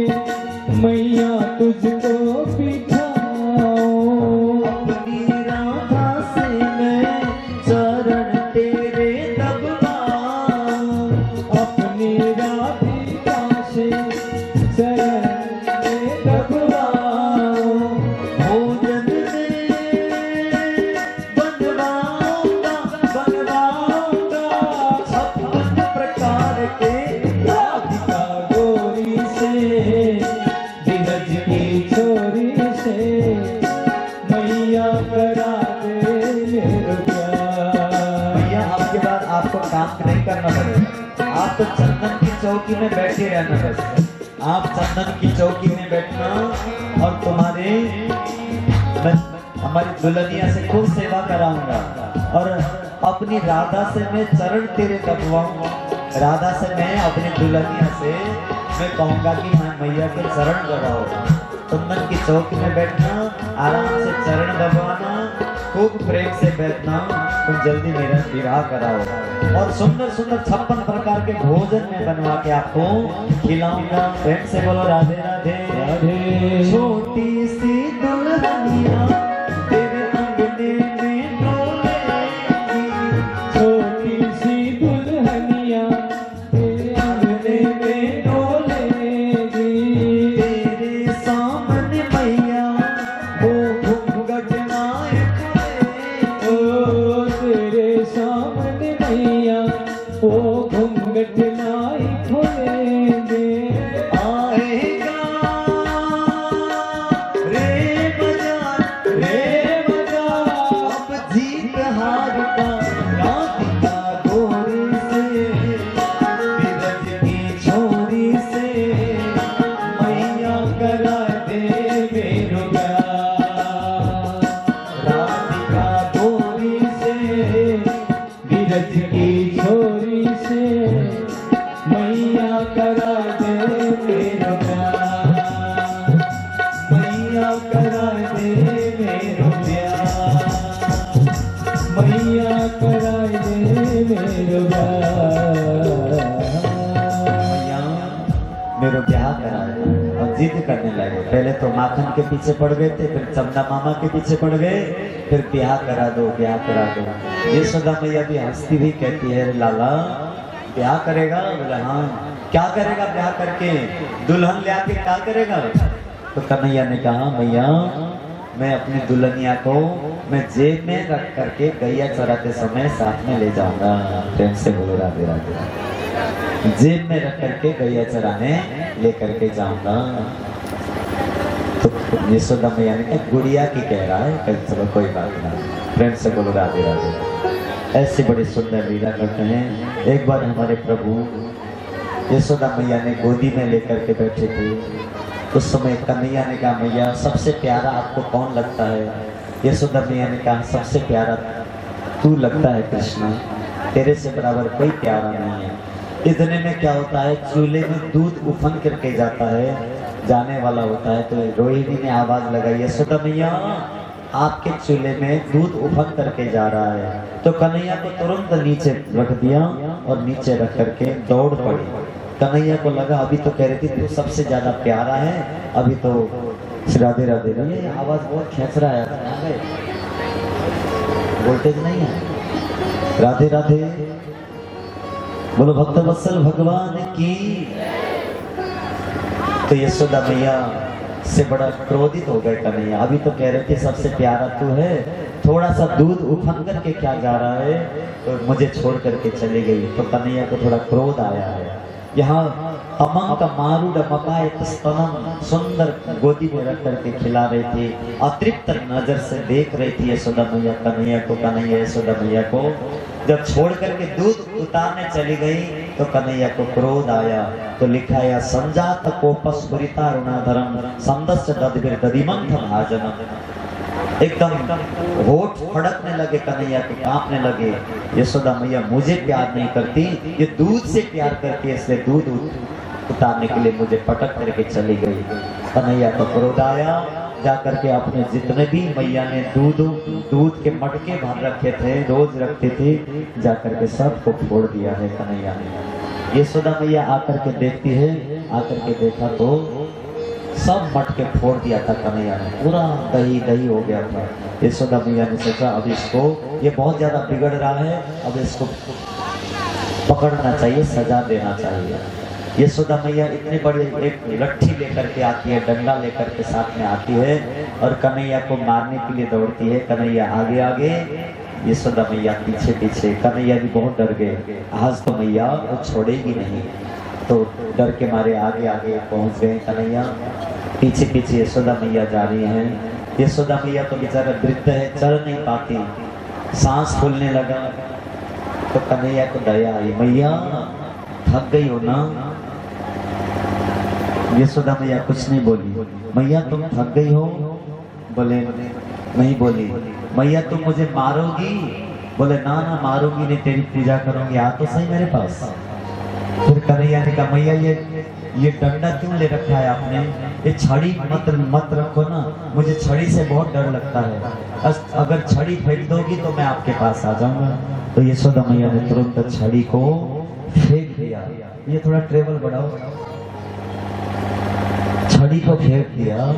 मैया तुझको बिठाऊं। अपनी राधा से मैं चरण तेरे दबवाऊं, अपनी राधिका से चरण तेरे दबवाऊं। भोजन में बनवाऊंगा 56 प्रकार के राधिका गोरी से धीरज की छोरी से मैया करा दे मेरो प्यार। भैया आपके बाद आपको काम नहीं करना पड़ेगा, आप तो चंदन की चौकी में बैठे रहना बस। आप चंदन की चौकी में बैठना और तुम्हारे हमारी दुल्हनिया से खूब सेवा कराऊंगा और अपनी राधा से मैं चरण तेरे दबवाऊंगा। राधा से मैं अपनी दुल्हनिया से मैं कहूंगा कि हाँ मैया के चरण दबाओ। चंदन की चौकी में बैठना, आराम से चरण दबाना, खूब प्रेम से बैठना, तुम जल्दी मेरा विवाह कराओ और सुंदर सुंदर 56 प्रकार के भोजन में बनवा के आपको खिलाऊंगा। प्रेम से बोलो राधे राधे राधे। छोटी सी दुल्हनिया तेरे अंगने में डोलेगी, छोटी सी दुल्हनिया तेरे अंगने में डोलेगी। तेरे सामने मैया वो घूंघट नाए ओ तेरे सामने मैया ओ घूंघट नाई खोलेंगे। आएगा रे मजा अब जीत हार का राधिका गोरी से धीरज की छोरी से मैया करा दे मेरो प्यार। राधिका गोरी से धीरज की छोरी से मैया करा दे मेरो प्यार। मैया करा दे मेरो प्यार। मैया करा दे मेरो प्यार। मैया मेरो ब्याह करा दे। और जिद करने लगे, पहले तो माखन के पीछे पड़ गए थे, फिर चंदा मामा के पीछे पड़ गए, फिर ब्याह करा दो ब्याह करा दो। यशोदा मैया भी हंसती भी कहती है लाला ब्याह करेगा? बोले हाँ। क्या करेगा ब्याह करके? दुल्हन ले आके क्या करेगा? तो कन्हैया ने कहा मैया मैं अपनी दुल्हनिया को मैं जेब में रख करके गैया चराते समय साथ में ले जाऊंगा। प्रेम से बोलो राधे राधे। जेब में रख करके गैया चराने ले करके जाऊंगा। तो यशोदा मैया ने कहा गुड़िया की कह रहा है, कल चलो कोई बात नहीं, फ्रेंड से बोलो राधे राधे। ऐसी बड़ी सुंदर लीला करते हैं। एक बार हमारे प्रभु यशोदा मैया ने गोदी में लेकर के बैठे थे। उस समय कन्हैया ने कहा मैया सबसे प्यारा आपको कौन लगता है? यशोदा मैया ने कहा सबसे प्यारा तू लगता है कृष्ण, तेरे से बराबर कोई प्यारा नहीं है। इतने में क्या होता है, चूल्हे में दूध उफन करके जाता है, जाने वाला होता है। तो रोहिणी ने आवाज लगाई यशोदा मैया आपके चूल्हे में दूध उफन करके जा रहा है। तो कन्हैया को तुरंत नीचे रख दिया और नीचे रख करके दौड़ पड़ी। कन्हैया को लगा अभी तो कह रही थी तू सबसे ज्यादा प्यारा है, अभी तो राधे राधे रही है। आवाज बहुत खेच रहा है, वोल्टेज नहीं है। राधे राधे बोलो भक्त वत्सल भगवान की। तो यशोदा मैया से बड़ा क्रोधित हो गए कन्हैया। अभी तो कह रहे थे सबसे प्यारा तू है, थोड़ा सा दूध उफन करके क्या जा रहा है, तो मुझे छोड़ करके चली गई। तो कन्हैया को थोड़ा क्रोध आया है। यहाँ अमंग का मारूड मकाए स्तनम सुंदर गोदी में रख करके खिला रही थी। अतृप्त नजर से देख रही थी यशोदा मैया कन्हैया को। कन्हैया यशोदा मैया को जब छोड़ करके दूध उतारने चली गई तो कन्हैया को क्रोध आया। तो लिखा है संजात कोपस बुरिता ऋणाधरम संदस्य दधीर दधिमंथ भाजनम। एकदम होठ फड़कने लगे कन्हैया को, कांपने लगे। यशोदा मैया मुझे प्यार नहीं करती, ये दूध से प्यार करती है, इसलिए दूध उतारने के लिए मुझे पटक करके चली गई। कन्हैया को क्रोध आया। जाकर के अपने जितने भी मैया ने दूध के मटके भर रखे थे, रोज रखते थे, जाकर के सबको फोड़ दिया है कन्हैया ने। यशोदा मैया आकर के देखती है, आकर के देखा तो सब मटके फोड़ दिया था कन्हैया ने, पूरा दही दही हो गया था। यशोदा मैया ने सोचा अब इसको, ये बहुत ज्यादा बिगड़ रहा है, अब इसको पकड़ना चाहिए, सजा देना चाहिए। यशोदा मैया इतनी बड़ी एक लट्ठी लेकर के आती है, डंडा लेकर के साथ में आती है और कन्हैया को मारने के लिए दौड़ती है। कन्हैया आगे आगे, यशोदा मैया पीछे पीछे। कन्हैया भी बहुत डर गए, आज तो मैया वो छोड़ेगी नहीं। तो डर के मारे आगे आगे पहुंच गए कन्हैया। पीछे पीछे यशोदा मैया जा रही हैं। यशोदा मैया तो बेचारा वृद्ध है, चल नहीं पाती, सांस फूलने लगा। तो कन्हैया को दया आई, मैया थक गई हो ना? यशोदा मैया कुछ नहीं बोली। मैया तुम थक गई हो? बोले नहीं बोली। मैया तुम मुझे मारोगी? बोले ना ना मारूंगी नहीं, तेरी पूजा करूंगी, आ तो सही मेरे पास। फिर कन्हैया ने कहा मैया ये डंडा क्यों ले रखा है आपने? ये छड़ी मत रखो ना, मुझे छड़ी से बहुत डर लगता है, अगर छड़ी फेंक दोगी तो मैं आपके पास आ जाऊंगा। तो यशोदा मैया ने तुरंत छड़ी को फेंक दिया। ये थोड़ा ट्रेवल बढ़ाओ। छड़ी को फेंक दिया,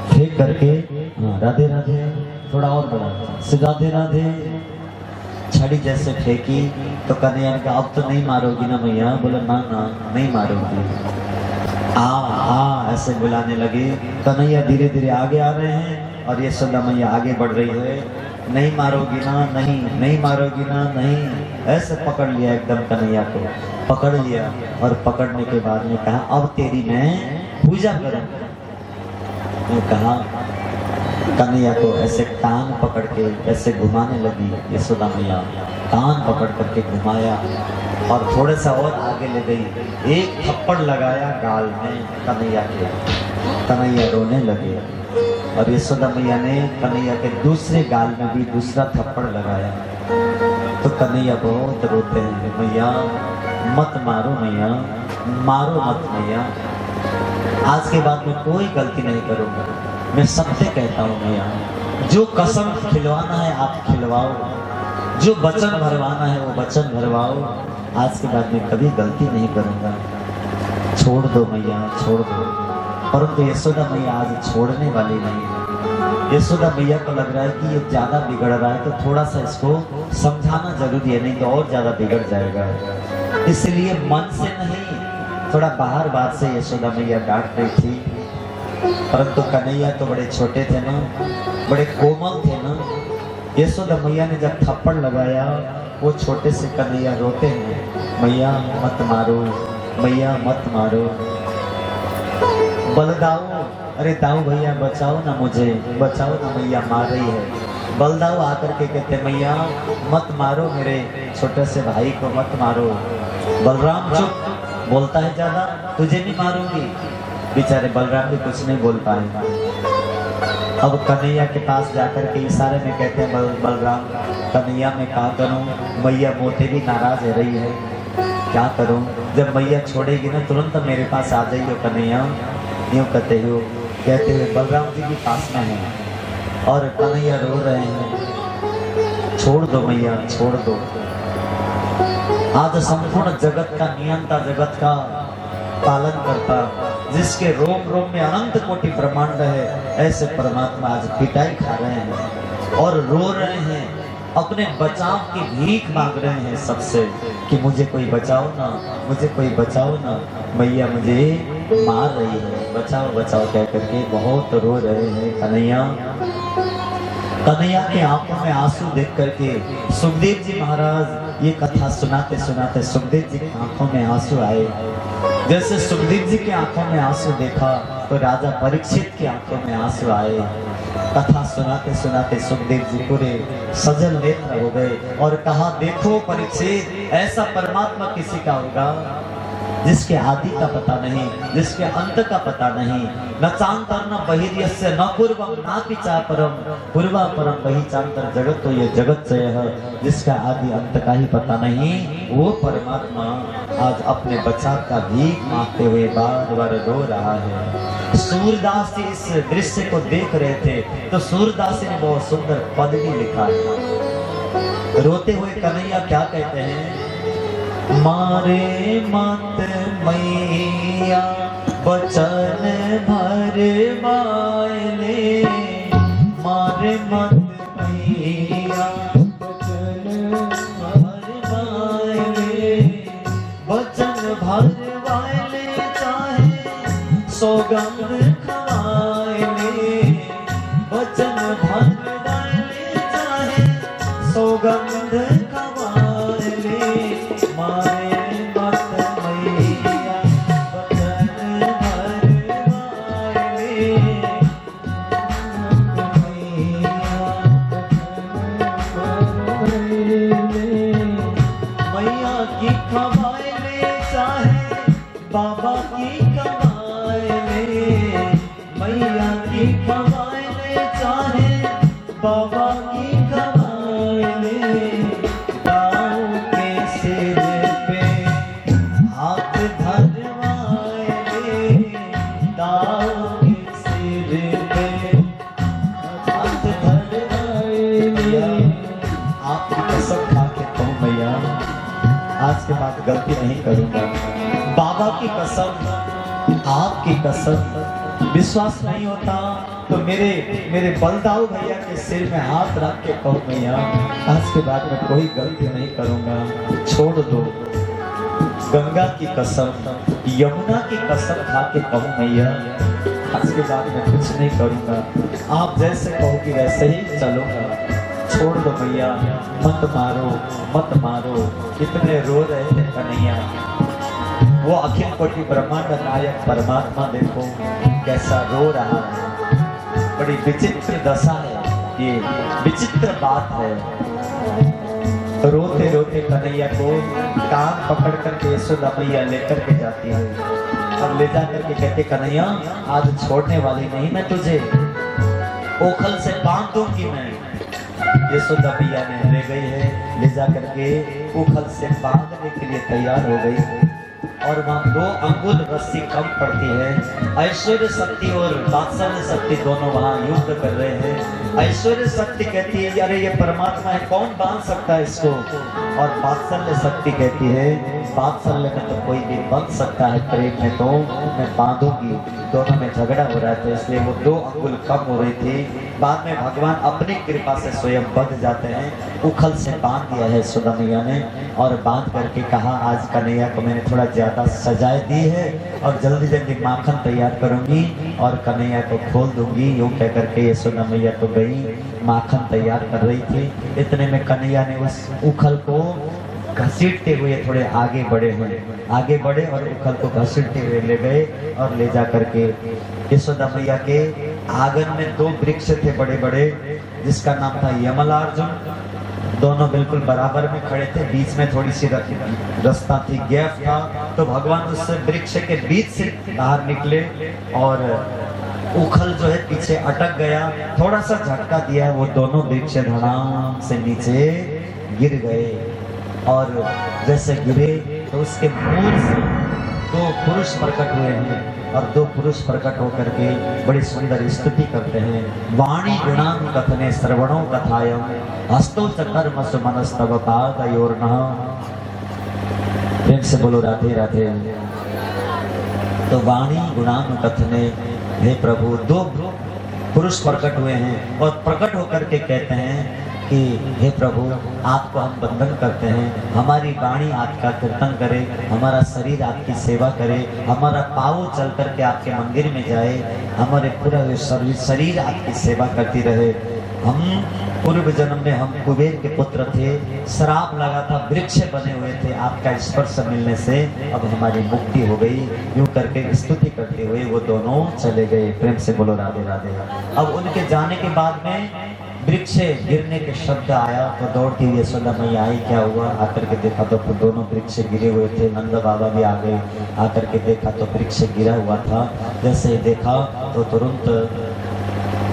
फेंक करके हाँ राधे राधे, थोड़ा और बढ़ा, राधे राधे। छड़ी जैसे फेंकी तो कन्हैया ने कहा अब तो नहीं मारोगी ना मैया? बोला ना ना नहीं मारूंगी, आ ऐसे बुलाने लगी। कन्हैया धीरे धीरे आगे आ रहे हैं और यशोदा मैया आगे बढ़ रही है। नहीं मारोगी ना? नहीं मारोगी ना? नहीं। ऐसे पकड़ लिया एकदम, कन्हैया को पकड़ लिया और पकड़ने के बाद में कहा अब तेरी मैं पूजा करूं। कहा कन्हैया को ऐसे कान पकड़ के ऐसे घुमाने लगी यशोदा मैया। कान पकड़ करके घुमाया और थोड़े सा और आगे ले गई, एक थप्पड़ लगाया गाल में कन्हैया के। कन्हैया रोने लगे और यशोदा मैया ने कन्हैया के दूसरे गाल में भी दूसरा थप्पड़ लगाया। तो कन्हैया बहुत रोते हैं, मैया मत मारो मैया, मारो मत मैया, आज के बाद मैं कोई गलती नहीं करूंगा, मैं सबसे कहता हूँ मैया, जो कसम खिलवाना है आप खिलवाओ, जो वचन भरवाना है वो वचन भरवाओ, आज के बाद मैं कभी गलती नहीं करूंगा, छोड़ दो मैया छोड़ दो। परंतु यशोदा मैया आज छोड़ने वाली नहीं है। यशोदा मैया को लग रहा है कि ये ज्यादा बिगड़ रहा है, तो थोड़ा सा इसको समझाना जरूरी है, नहीं तो और ज्यादा बिगड़ जाएगा। इसलिए मन से नहीं, थोड़ा बाहर बात से यशोदा मैया डांट रही थी। परंतु कन्हैया तो बड़े छोटे थे ना, बड़े कोमल थे ना। यशोदा मैया ने जब थप्पड़ लगाया, वो छोटे से कन्हैया रोते हैं, मैया मत मारो, मैया मत मारो। बलदाऊ अरे दाऊ भैया बचाओ ना मुझे, बचाओ ना, मैया मार रही है। बलदाऊ आकर के कहते मैया मत मारो मेरे छोटे से भाई को, मत मारो। बलराम चुप, बोलता है ज्यादा, तुझे नहीं मारूंगी। बेचारे बलराम भी कुछ नहीं बोल पाए। अब कन्हैया के पास जाकर के इशारे में कहते हैं बलराम कन्हैया मैं क्या करूं, मैया मोते भी नाराज है रही है, क्या करूं। जब मैया छोड़ेगी ना तुरंत मेरे पास आ जाइए कन्हैया, यूँ कहते हो। कहते हुए बलराम जी भी पास में है और कन्हैया रो रहे हैं, छोड़ दो मैया छोड़ दो। आज संपूर्ण जगत का नियंता, जगत का पालन करता, जिसके रोम रोम में अनंत कोटि ब्रह्मांड है, ऐसे परमात्मा आज पिटाई खा रहे हैं और रो रहे हैं, अपने बचाव की भीख मांग रहे हैं सबसे कि मुझे कोई बचाओ ना, मुझे कोई बचाओ ना, मैया मुझे मार रही है, बचाओ बचाओ कह करके बहुत रो रहे हैं कन्हैया। कन्हैया के आंखों में आंसू देख करके सुखदेव जी महाराज ये कथा सुनाते सुनाते सुखदेव जी की आंखों में आंसू आए। जैसे सुखदेव जी की आंखों में आंसू देखा तो राजा परीक्षित की आंखों में आंसू आए। कथा सुनाते सुनाते सुखदेव जी पूरे सजल नेत्र हो गए और कहा देखो परीक्षित, ऐसा परमात्मा किसी का होगा जिसके आदि का पता नहीं, जिसके अंत का पता नहीं। न चांतर न बहिर्यस्य न पूर्वम नापि चा परम, पूर्वा परम बहि चांतर जगत, तो ये जगत से है जिसका आदि अंत का ही पता नहीं, वो परमात्मा आज अपने बचाव का भीख मांगते हुए बार बार रो रहा है। सूरदास जी इस दृश्य को देख रहे थे तो सूरदास जी ने बहुत सुंदर पद भी लिखा है। रोते हुए कन्हैया क्या कहते हैं, मारे मत मैया बचन भर मायने, मारे मत मैया बचन भर मायने, बचन भर वाले चाहे सौगंध खवाएले, बचन भर वाले चाहे सौगंध खवाएले, मारे मत मैया बचन भर वाले, मैया की खवाएले चाहे बाबा की कमाएले, मैया की कमाएले चाहे बाबा की कमाएले, दाऊ के सिर पे हाथ धरवाएले, दाऊ के सिर पे हाथ धरवाएले। आपकी कसम खा के कहूं मैया आज के बाद गलती नहीं करूंगा, बाबा की कसम, आपकी कसम, विश्वास नहीं होता तो मेरे बलदाऊ भैया के सिर में हाथ रख के कहूं मैया आज के बाद मैं कोई गलती नहीं करूंगा, छोड़ दो। गंगा की कसम, यमुना की कसम खा के कहूं मैया आज के बाद मैं कुछ नहीं करूंगा, आप जैसे कहोगी वैसे ही चलूंगा, छोड़ दो मैया, मत मारो मत मारो। कितने रो रहे थे कन्हैया, वो अखिल कोटि ब्रह्मांड नायक परमात्मा देखो कैसा रो रहा है। बड़ी विचित्र दशा है, ये विचित्र बात है। रोते रोते कन्हैया को कान पकड़ करके यशोदा मैया लेकर के जाती है और ले जाकर के कहते कन्हैया आज छोड़ने वाली नहीं मैं तुझे, ओखल से बांध दूंगी मैं। यशोदा मैया ने ले गई है, ले जाकर के ओखल से बांधने के लिए तैयार हो गई और वहां 2 अंगुल रस्सी कम पड़ती है। ऐश्वर्य शक्ति और वात्सल्य शक्ति दोनों वहां युद्ध कर रहे हैं। ऐश्वर्य शक्ति कहती है अरे ये परमात्मा है, कौन बांध सकता है इसको, और वात्सल्य शक्ति कहती है वात्सल्य में तो कोई भी बंध सकता है, प्रेम में तो मैं बांधूंगी। दोनों में झगड़ा हो रहा था इसलिए वो 2 अंगुल कम हो रही थी। बाद में भगवान अपनी कृपा से स्वयं बंध जाते हैं। उखल से बांध दिया है यशोदा मैया ने और बांध करके कहा आज कन्हैया को मैंने थोड़ा ज्यादा सजाए दी है और जल्दी जल्दी माखन तैयार करूंगी और कन्हैया को खोल दूंगी। यूं कह करके यशोदा मैया तो गई, माखन तैयार कर रही थी। इतने में कन्हैया ने उस उखल को घसीटते हुए थोड़े आगे बढ़े और उखल को घसीटते हुए ले गए और ले जा करके यशोदा मैया के आंगन में 2 वृक्ष थे बड़े बड़े, जिसका नाम था यमलार्जुन। दोनों बिल्कुल बराबर में खड़े थे, बीच में थोड़ी सी रास्ता थी, गैप था। तो भगवान उस वृक्ष के बीच से बाहर निकले और उखल जो है पीछे अटक गया, थोड़ा सा झटका दिया, वो दोनों वृक्ष धड़ाम से नीचे गिर गए। और जैसे गिरे तो उसके मूल से 2 पुरुष प्रकट हुए हैं और 2 पुरुष प्रकट होकर के बड़ी सुंदर स्तुति करते हैं। वाणी गुणान कथने श्रवणों कथायम हस्तो च कर्म सुमनस्तव पादयोर्नः। प्रेम से बोलो राधे राधे। तो वाणी गुणान कथने, हे प्रभु 2 पुरुष प्रकट हुए हैं और प्रकट होकर के कहते हैं कि हे प्रभु आपको हम वंदन करते हैं, हमारी वाणी आपका कीर्तन करे, हमारा शरीर आपकी सेवा करे, हमारा पाँव चल करके आपके मंदिर में जाए, हमारे पूरा शरीर आपकी सेवा करती रहे। हम पूर्व जन्म में हम कुबेर के पुत्र थे, श्राप लगा था, वृक्ष बने हुए थे, आपका स्पर्श मिलने से अब हमारी मुक्ति हो गई। यूं करके स्तुति करते हुए वो दोनों चले गए। प्रेम से बोलो राधे राधे। अब उनके जाने के बाद में वृक्ष गिरने के शब्द आया तो दौड़ती हुई यशोदा मैया आई। क्या हुआ? आकर के देखा तो दोनों वृक्ष गिरे हुए थे। नंद बाबा भी आ गए, आकर के देखा तो वृक्ष गिरा हुआ था। जैसे ही देखा तो तुरंत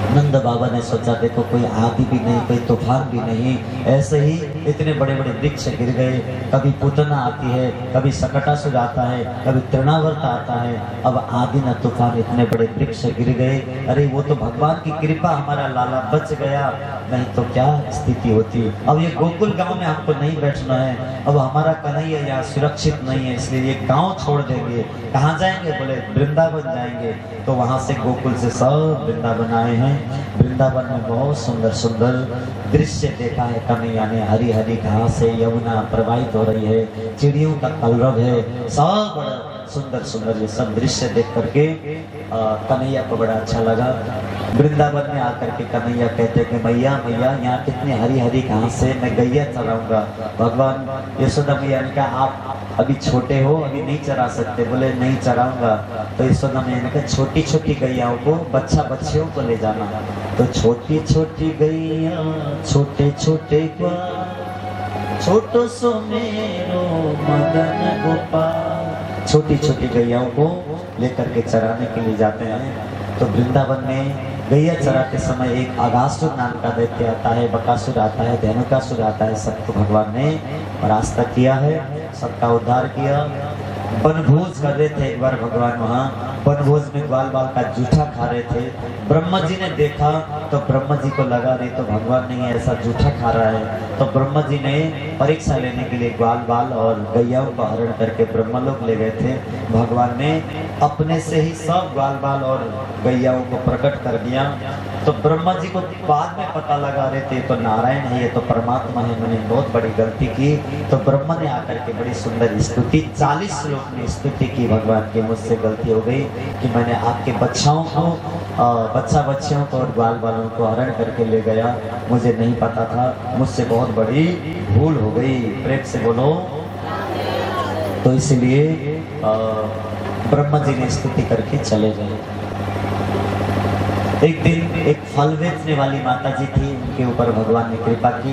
नंद बाबा ने सोचा देखो कोई आंधी भी नहीं, कोई तूफान भी नहीं, ऐसे ही इतने बड़े बड़े वृक्ष गिर गए। कभी पूतना आती है, कभी सकटासुर आता है, कभी तृणावर्त आता है, अब आंधी न तूफान, इतने बड़े वृक्ष गिर गए। अरे वो तो भगवान की कृपा, हमारा लाला बच गया, नहीं तो क्या स्थिति होती। अब ये गोकुल गांव में हमको नहीं बैठना है, अब हमारा कन्हैया यहाँ सुरक्षित नहीं है, इसलिए ये गांव छोड़ देंगे। कहाँ जाएंगे? बोले वृंदावन जाएंगे। तो वहां से गोकुल से सब वृंदावन आए हैं। वृंदावन में बहुत सुंदर सुंदर दृश्य देखा है कन्हैया ने। हरी हरी घास है, यमुना प्रवाहित हो रही है, चिड़ियों का कलरव है, सब बड़ा सुंदर सुंदर ये सब दृश्य देख करके कन्हैया को बड़ा अच्छा लगा। वृंदावन में आकर के कन्हैया कहते कि मैया मैया यहाँ कितनी हरी हरी घास है, मैं गैया चराऊंगा। भगवान यशोदा मैया ने कहा आप अभी छोटे हो, अभी नहीं चरा सकते। बोले नहीं चराऊंगा। तो यशोदा मैया ने कहा छोटी छोटी गैयाओं को, बच्चा बच्चियों को ले जाना। तो छोटी छोटी गैया छोटे छोटे छोटो सो मेरो मदन गोपाल, छोटी छोटी गैयाओं को लेकर के चराने के लिए जाते हैं। तो वृंदावन में गैया चराते समय एक अगासुर नाम का दैत्य आता है, बकासुर आता है, धेनुकासुर आता है। सबको भगवान ने परास्त किया है, सबका उद्धार किया। वनभोज कर रहे थे एक बार भगवान, वहाँ वनभोज में ग्वाल बाल का जूठा खा रहे थे। ब्रह्मा जी ने देखा तो ब्रह्मा जी को लगा नहीं तो भगवान नहीं ऐसा जूठा खा रहा है। तो ब्रह्मा जी ने परीक्षा लेने के लिए ग्वाल बाल और गैयाओं का हरण करके ब्रह्मलोक ले गए थे। भगवान ने अपने से ही सब ग्वाल बाल और गैयाओं को प्रकट कर दिया। तो ब्रह्मा जी को बाद में पता लगा रहे थे तो नारायण है, ये तो परमात्मा है, मैंने बहुत बड़ी गलती की। तो ब्रह्मा ने आकर के बड़ी सुंदर स्तुति, 40 श्लोक में स्तुति की भगवान की, मुझसे गलती हो गई कि मैंने आपके बच्चाओं को, बच्चा बच्चियों को और ग्वाल बालों को हरण करके ले गया, मुझे नहीं पता था, मुझसे बहुत बड़ी भूल हो गई। प्रेम से बोलो। तो इसलिए ब्रह्मा जी ने स्तुति करके चले गए। एक दिन एक फल बेचने वाली माता जी थी, उनके ऊपर भगवान ने कृपा की।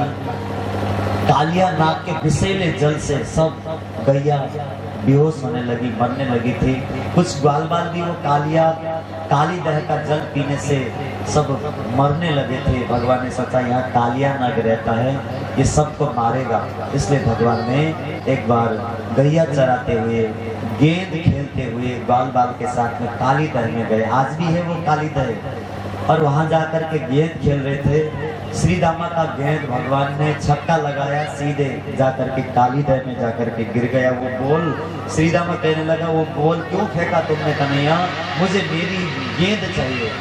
कालिया नाग के विषैले जल से सब गैया बेहोश होने लगी, मरने लगी थी। कुछ ग्वाल बाल भी वो काली दह का जल पीने से सब मरने लगे थे। भगवान ने सोचा यहाँ कालिया नाग रहता है, ये सबको मारेगा, इसलिए भगवान ने एक बार गैया चराते हुए, गेंद खेलते हुए ग्वाल बाल के साथ में काली दह में गए। आज भी है वो काली दह, और वहां जाकर के गेंद खेल रहे थे। श्री दामा का गेंद भगवान ने छक्का लगाया, सीधे जाकर के काली दह में जाकर के गिर गया वो बॉल। श्री दामा कहने लगा वो बॉल क्यों फेंका तुमने कन्हैया, मुझे मेरी गेंद चाहिए।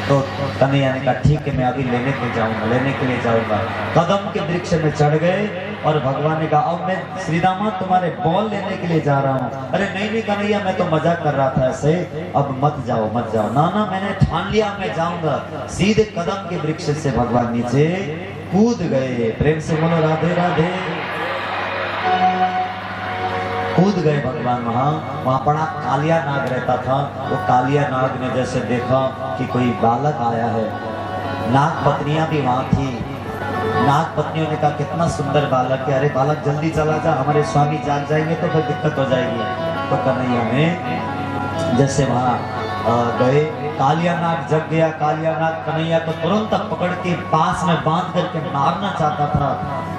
तो कन्हैया ने कहा ठीक है मैं अभी लेने के लिए जाऊंगा। कदम के वृक्ष में चढ़ गए और भगवान ने कहा अब मैं श्री दामा तुम्हारे बॉल लेने के लिए जा रहा हूँ। अरे नहीं कन्हैया मैं तो मजाक कर रहा था ऐसे, अब मत जाओ। ना मैंने ठान लिया मैं जाऊंगा। सीधे कदम के वृक्ष से भगवान नीचे कूद गए। प्रेम से बोलो राधे राधे। कूद गए भगवान वहाँ बड़ा कालिया नाग रहता था। वो कालिया नाग ने जैसे देखा कि कोई बालक आया है, नाग पत्नियां भी वहाँ थी। नाग पत्नियों ने कहा कितना सुंदर बालक है, अरे बालक जल्दी चला जा, हमारे स्वामी जाग जाएंगे तो फिर दिक्कत हो जाएगी। तो कन्हैया ने जैसे वहाँ गए, कालिया नाग जग गया। कालिया नाग कन्हैया को तुरंत पकड़ के पास में बांध करके मारना चाहता था।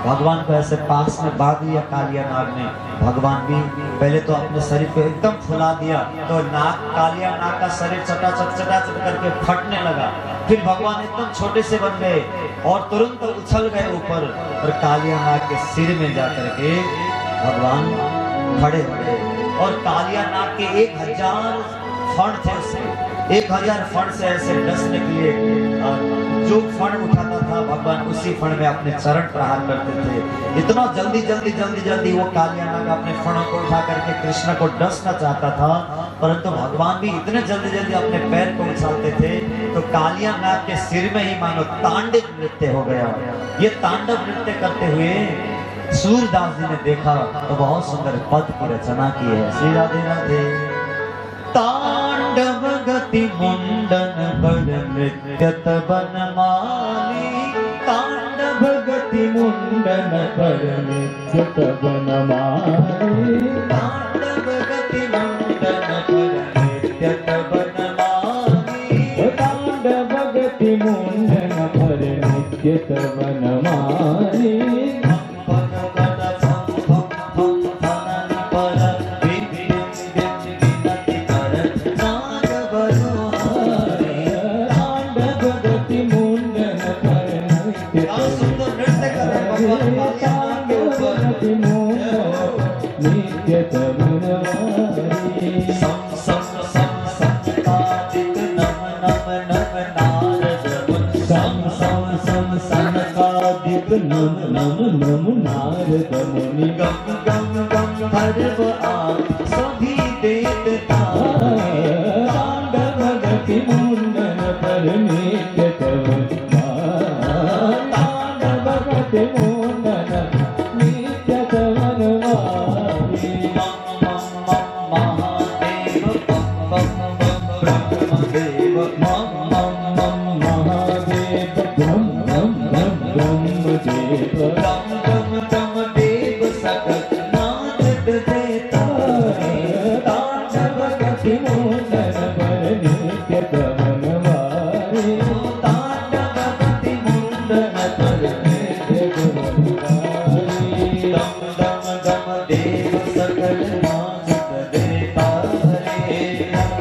भगवान को ऐसे पास में बांध लिया कालिया नाग ने। भगवान भी पहले तो अपने शरीर को एकदम फुला दिया, तो नाग कालिया नाग का शरीर चटाचट करके फटने लगा। फिर भगवान एकदम छोटे से बन गए और तुरंत उछल गए ऊपर, और कालिया नाग के सिर में जाकर के भगवान खड़े हो गए। और कालिया नाग के 1000 फण थे, उसके 1000 फण से ऐसे डसने के लिए जो फण उठाता था भगवान उसी फण में अपने चरण प्रहार करते थे। इतना जल्दी वो कालिया नाग अपने फणों को उठा करके कृष्ण को डसना चाहता था, परंतु भगवान भी इतने जल्दी अपने पैर को उछालते थे तो कालिया नाग के सिर में ही मानो तांडव नृत्य हो गया। ये तांडव नृत्य करते हुए सूरदास जी ने देखा तो बहुत सुंदर पद की रचना की है। श्री राधे राधे। तांडव गति मुंडन बड़ नृत्यत बनमाली, तांडव गति मुंडन बड़ नृत्यत बनमाली, तांडव गति मुंडन बड़ नृत्यत बनमाली, तांडव गति मुंडन बड़ नृत्यत बनमाली। नम नम नम नारद मुनि गम गम गम हरव आप सभी देवता। तांडव गति मुंडन पर नृत्यत बनमाली, तांडव गति मुंडन नृत्यत बनमाली। महादेव बम बम ब्रह्मदेव मम मम मम महादेव ब्रह्म ब्रह्मदेव गम गम गम देव सकल नारद देता। तांडव गति मुंडन पर नृत्यत बनमाली, तांडव गति मुंडन पर नृत्यत बनमाली। दम दम दम देव सकल नारद देता रे। दम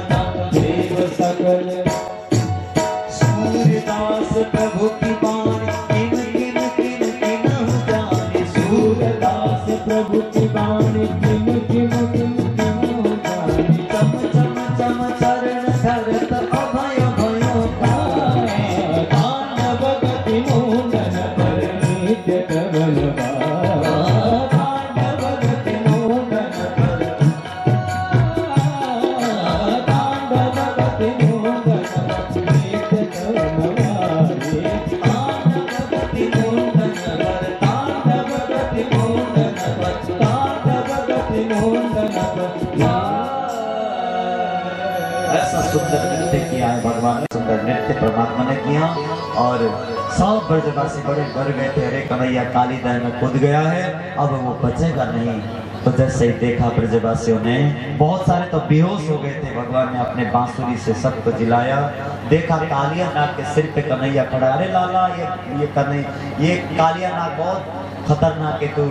दम देव सकल सूरदास प्रभु की बानी किन किन किन किन जाने। सूरदास प्रभु की बानी किन किन किन किन जानी। चम चम चम चरण धरत अभय भयो पाए। तांडव गति मुंडन पर नृत्यत बनमाली, तांडव गति मुंडन पर, तांडव गति मुंडन पर नृत्यत बनमाली, तांडव गति मुंडन पर, तांडव गति मुंडन पर, तांडव गति मुंडन पर। ऐसा सुंदर नृत्य किया है भगवान ने, सुंदर नृत्य परमात्मा ने किया। और सब ब्रजवासी बड़े डर गए थे, अरे कन्हैया कालीदह में कूद गया है, अब वो बचेगा नहीं। तो जैसे ही देखा ब्रजवासियों ने, बहुत सारे तो बेहोश हो गए थे, भगवान ने अपने बांसुरी से सबको जिलाया। देखा कालिया नाग के सिर पे कन्हैया खड़ा, अरे लाला ये कालिया नाग बहुत खतरनाक है, तू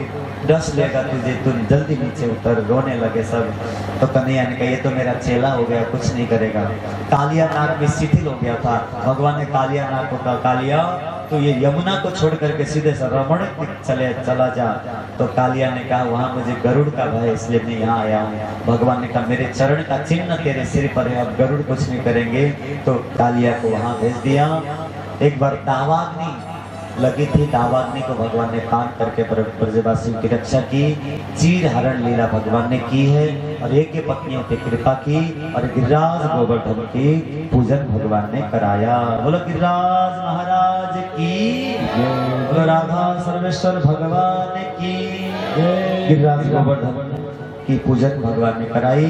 डस लेगा तुझे, तू जल्दी नीचे उतर। रोने लगे सब। तो कन्हैया ने कहा ये तो मेरा चेला हो गया, कुछ नहीं करेगा। कालिया नाग में शिथिल हो गया था। भगवान ने कालिया नाग को कहा कालिया तो ये यमुना को छोड़ करके सीधे से रमण चला जा। तो कालिया ने कहा वहाँ मुझे गरुड़ का भय, इसलिए मैं यहाँ आया हूँ। भगवान ने कहा मेरे चरण का चिन्ह तेरे सिर पर है, अब गरुड़ कुछ नहीं करेंगे। तो कालिया को वहाँ भेज दिया। एक बार दावाग्नि लगी थी, दावाग्नि को भगवान ने पान करके ब्रजवासियों की रक्षा की। चीर हरण लीला भगवान ने की है और एक पत्नियों की कृपा की और गिरिराज गोवर्धन की पूजन भगवान ने कराया। बोलो गिरिराज महाराज की, बोलो राधा सर्वेश्वर भगवान की, गिरिराज गोवर्धन की पूजन भगवान ने कराई।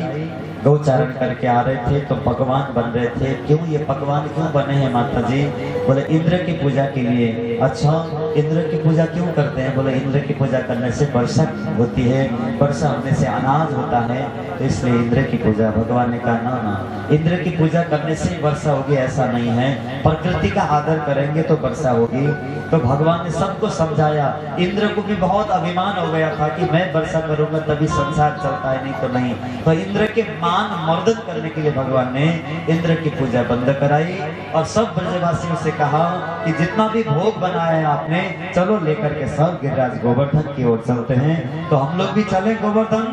गौचारण करके आ रहे थे तो पकवान बन रहे थे। क्यों ये पकवान क्यों बने हैं माता जी? बोले इंद्र की पूजा के लिए। अच्छा, इंद्र की पूजा क्यों करते हैं? बोले इंद्र की पूजा करने से वर्षा होती है, वर्षा होने से अनाज होता है, तो इसलिए इंद्र की पूजा। भगवान ने कहा ना ना, इंद्र की पूजा करने से वर्षा होगी ऐसा नहीं है, प्रकृति का आदर करेंगे तो वर्षा होगी। तो भगवान ने सबको समझाया। इंद्र को भी बहुत अभिमान हो गया था कि मैं वर्षा करूंगा तभी संसार चलता है, नहीं तो नहीं। तो इंद्र के मान मर्दन करने के लिए भगवान ने इंद्र की पूजा बंद कराई और सब ब्रजवासियों से कहा कि जितना भी भोग बनाया है आपने, चलो लेकर के सब गिरिराज गोवर्धन की ओर चलते हैं। तो हम लोग भी चले गोवर्धन।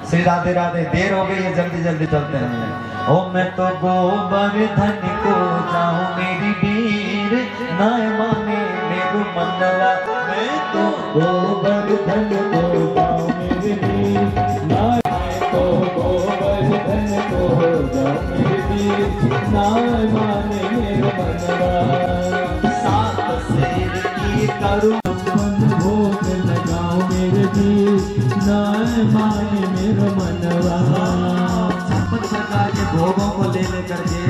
श्री राधे राधे, देर हो गई है, जल्दी जल्दी चलते हैं। ओ मैं तो गोवर्धन को जाऊं मेरी वीर, ना माने मेरू मनवा। मैं तो गोवर्धन को जाऊं मेरे वीर, ना तो गोवर्धन को जाऊं मेरे वीर, ना माने मेरे मनवा। सात शेर की करूं भोग लगाओ मेरे वीर, ना माने मेरे मनवा। छप्पन प्रकार के भोगों को ले लेकर के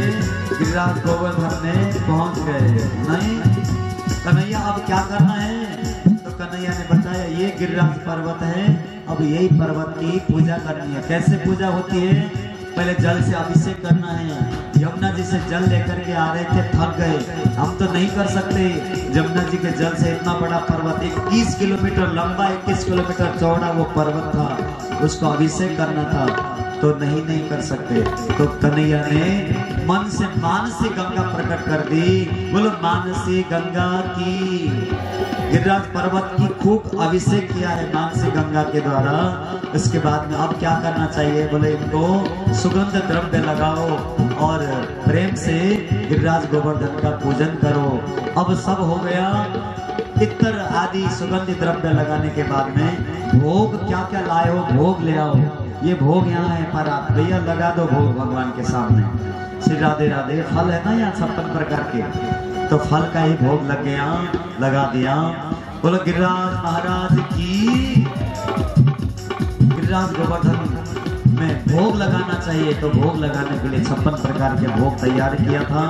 गिरिराज गोवर्धन में पहुंच गए। नहीं कन्हैया, अब क्या करना है? तो कन्हैया ने बताया ये गिरिराज पर्वत है, अब यही पर्वत की पूजा करनी है। कैसे पूजा होती है? पहले जल से अभिषेक करना है। यमुना जी से जल लेकर के आ रहे थे, थक गए, हम तो नहीं कर सकते। यमुना जी के जल से इतना बड़ा पर्वत 21 किलोमीटर लंबा, 21 किलोमीटर चौड़ा वो पर्वत था, उसको अभिषेक करना था, तो नहीं कर सकते। तो कन्हैया ने मन से मानसी गंगा प्रकट कर दी। बोलो मानसी गंगा की। गिरिराज पर्वत की खूब अभिषेक किया है मानसी गंगा के द्वारा। इसके बाद में अब क्या करना चाहिए? बोले इनको सुगंध द्रव्य लगाओ और प्रेम से गिरिराज गोवर्धन का पूजन करो। अब सब हो गया। इत्र आदि सुगंध द्रव्य लगाने के बाद में भोग क्या क्या लाए हो, भोग ले आओ। ये भोग यहाँ है, पर आप भैया लगा दो भोग भगवान के सामने। श्री राधे राधे, फल है ना यहाँ 56 प्रकार के, तो फल का ही भोग लग गया, लगा दिया। बोलो गिरिराज महाराज की। गिरिराज गोवर्धन में भोग लगाना चाहिए, तो भोग लगाने के लिए 56 प्रकार के भोग तैयार किया था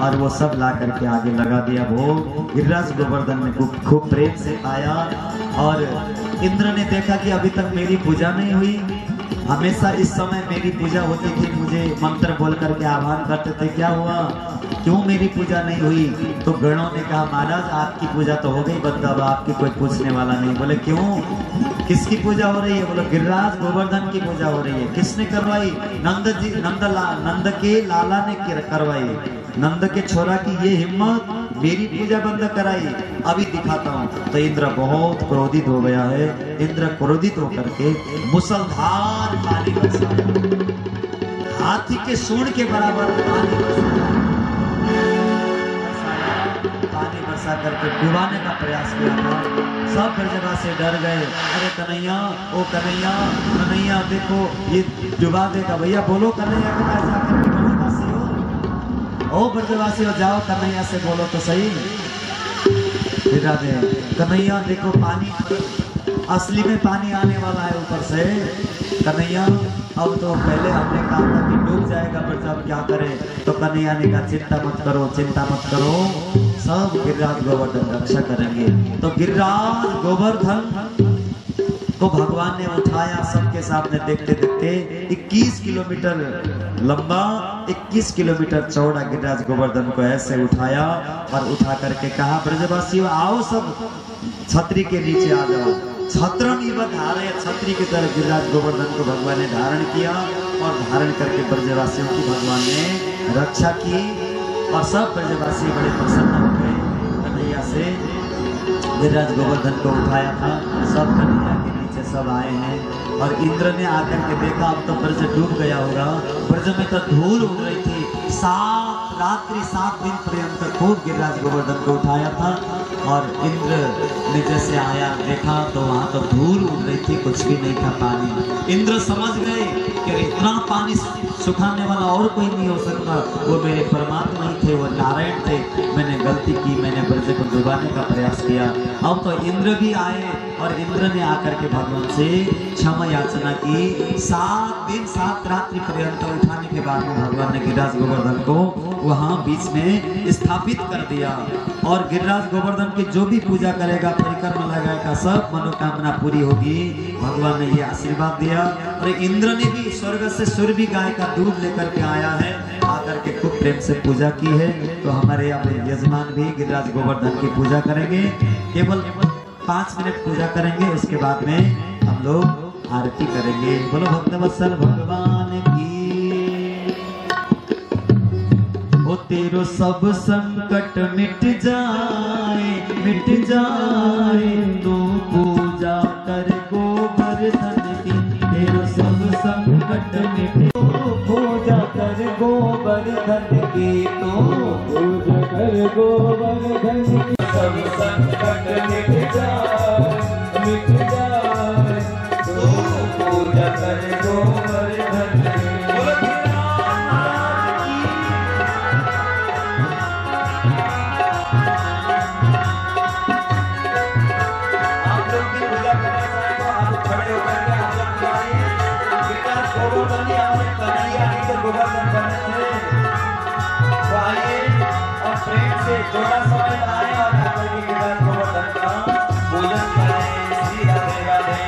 और वो सब ला करके आगे लगा दिया भोग। गिरिराज गोवर्धन ने खूब प्रेम से आया और इंद्र ने देखा कि अभी तक मेरी पूजा नहीं हुई। हमेशा इस समय मेरी पूजा होती थी, मुझे मंत्र बोल करके आह्वान करते थे, क्या हुआ, क्यों मेरी पूजा नहीं हुई? तो गणों ने कहा महाराज आपकी पूजा तो हो गई, बस अब आपकी कोई पूछने वाला नहीं। बोले क्यों, किसकी पूजा हो रही है? बोले गिरिराज गोवर्धन की पूजा हो रही है। किसने करवाई? नंद के लाला ने करवाई। नंद के छोरा की ये हिम्मत, मेरी पूजा बंद कराई, अभी दिखाता हूँ। तो इंद्र बहुत क्रोधित हो गया है। इंद्र क्रोधित होकर के मुसलधार पानी बरसाया, हाथी के सूंड के बराबर पानी बरसाया। पानी बरसा करके डुबाने का प्रयास किया था। सब जगह से डर गए। अरे कन्हैया, ओ कन्हैया, कन्हैया देखो ये डुबा देगा। भैया बोलो कन्हैया के पास जाकर के, ब्रजवासी हो, ओ ब्रजवासी हो, जाओ कन्हैया से बोलो तो सही। कन्हैया देखो पानी, असली में पानी आने वाला है ऊपर से। कन्हैया अब तो पहले हमने कहा था कि डूब जाएगा, पर जब क्या करें? तो कन्हैया ने कहा चिंता मत करो, चिंता मत करो, सब गिरिराज गोवर्धन रक्षा करेंगे। तो गिरिराज गोवर्धन को भगवान ने उठाया, सबके सामने देखते देखते 21 किलोमीटर लंबा, 21 किलोमीटर चौड़ा गिरिराज गोवर्धन को ऐसे उठाया और उठा करके कहा ब्रजवासियों आओ, सब छतरी के नीचे आ जाओ। छत्रम इव धारे, छतरी की तरह गिरिराज गोवर्धन को भगवान ने धारण किया और धारण करके ब्रजवासियों की भगवान ने रक्षा की और सब ब्रजवासी बड़े प्रसन्न हो गए कन्हैया से। गिरिराज गोवर्धन को उठाया था, सब कन्हैया के नीचे सब आए हैं और इंद्र ने आकर के देखा अब तो ब्रज डूब गया होगा। ब्रज में तो धूल उड़ रही थी। 7 रात्रि 7 दिन पर्यंत खूब गिरिराज गोवर्धन को उठाया था। और इंद्र ने जैसे आया देखा तो वहाँ तो धूल उड़ रही थी, कुछ भी नहीं था पानी। इंद्र समझ गए कि इतना पानी सुखाने वाला और कोई नहीं हो सकता, वो मेरे परमात्मा ही थे, वो नारायण थे। मैंने गलती की, मैंने ब्रज को डुबाने का प्रयास किया। अब तो इंद्र भी आए और इंद्र ने आकर के भगवान से क्षमा याचना की। 7 दिन 7 रात्रि पर्यंत उठाने के बाद में भगवान ने गिरिराज गोवर्धन को वहाँ बीच में स्थापित कर दिया। और गिरिराज गोवर्धन की जो भी पूजा करेगा, परिक्रमा लगाएगा, सब मनोकामना पूरी होगी। भगवान ने ये आशीर्वाद दिया। और इंद्र ने भी स्वर्ग से सुरभि गाय का दूध लेकर के आया है, आकर के खूब प्रेम से पूजा की है। तो हमारे अपने यजमान भी गिरिराज गोवर्धन की पूजा करेंगे। केवल 5 मिनट पूजा करेंगे, उसके बाद में हम लोग आरती करेंगे। बोलो भक्तवत्सल भगवान की। हो तेरो सब संकट मिट जाए, मिट जाए, तू पूजा कर गोवर्धन की। तेरो सब संकट मिट, तू पूजा कर गोवर्धन की, तू पूजा कर गोवर्धन की। सब संकट मिट जाए, मिट जाए, तू पूजा कर गोवर्धन की। थोड़ा समय आए और आकर के गिरिराज गोवर्धन का पूजन करें। श्री राधे राधे।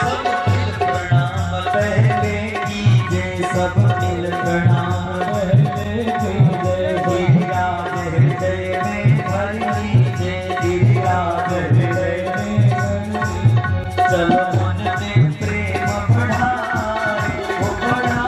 सब मिल प्रणाम पहले कीजिए, सब मिल प्रणाम पहले कीजिए। गिरिराज हृदय में भर लीजिए, गिरिराज हृदय में भर लीजिए। चलो मन में प्रेम बढ़ाए, वो बढ़ाए,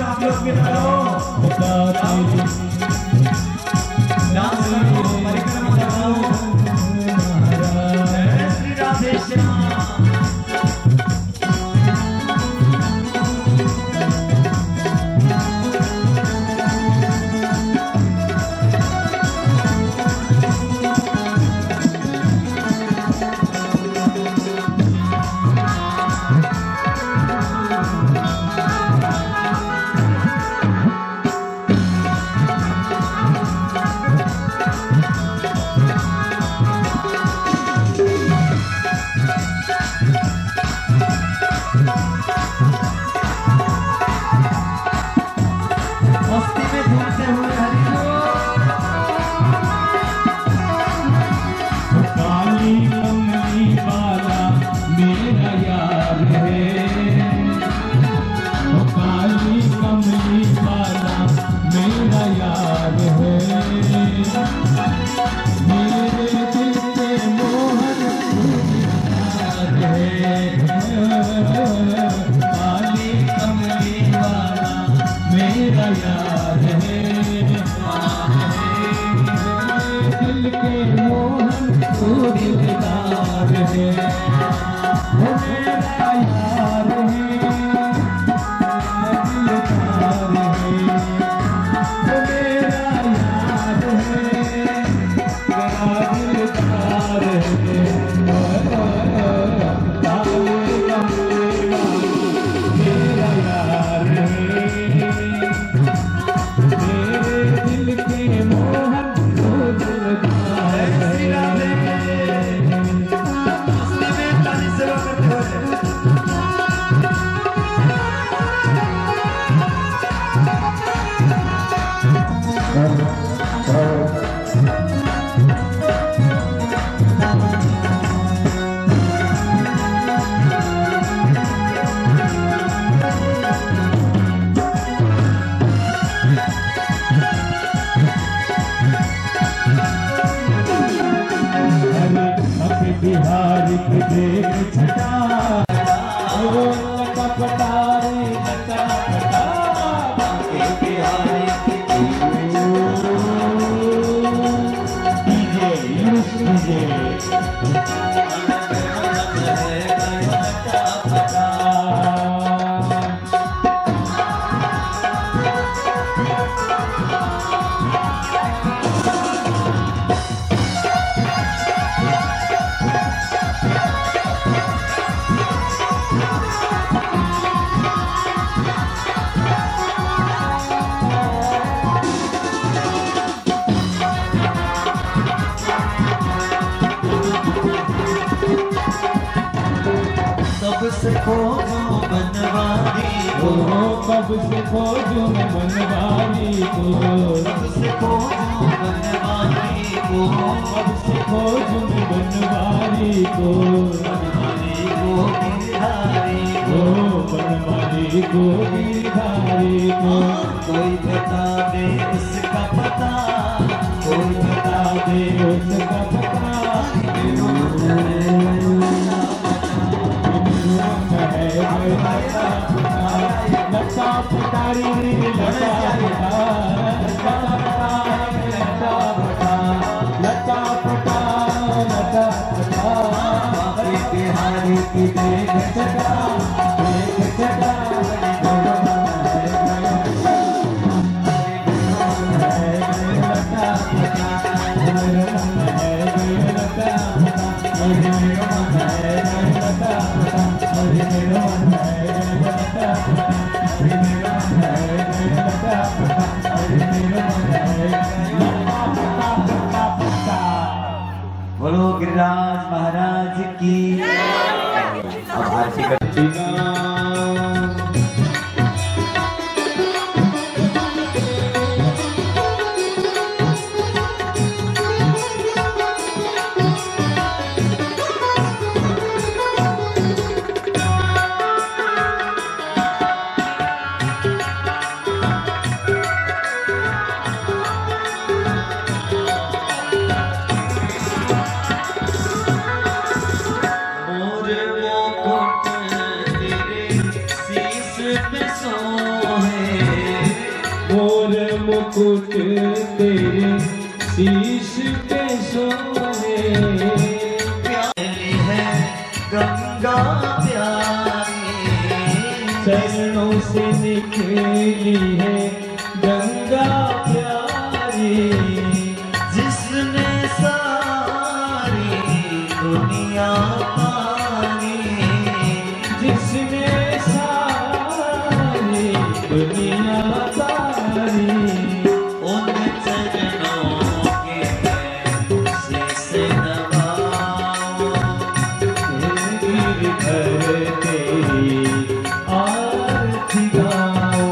आप लोग भी करो डांस करो परिक्रमा करो जय श्री राधे श्याम से खोजो बनवारी को कब से खोजो बनवारी को कब से खोजो बनवारी को कब से खोजो बनवारी को बनवारी को गिरधारी बनवारी को गिरधारी को कोई बता दे उसका पता कोई बता दे उसका पता लता पुकारी लता लता पटा लता पटा बिहारी की देख चटा बोलो गिरिराज महाराज की अब आरती करती पे सोहे मुकुट तेरे शीश पे सोहे। प्यारी है गंगा प्यारी, चरणों से निकली है गंगा प्यारी, जिसने सारी दुनिया पारी, जिसने सारी दुनिया तारी। उन चरणों के शीश नवाओ, गिरधर तेरी आरती गाओ।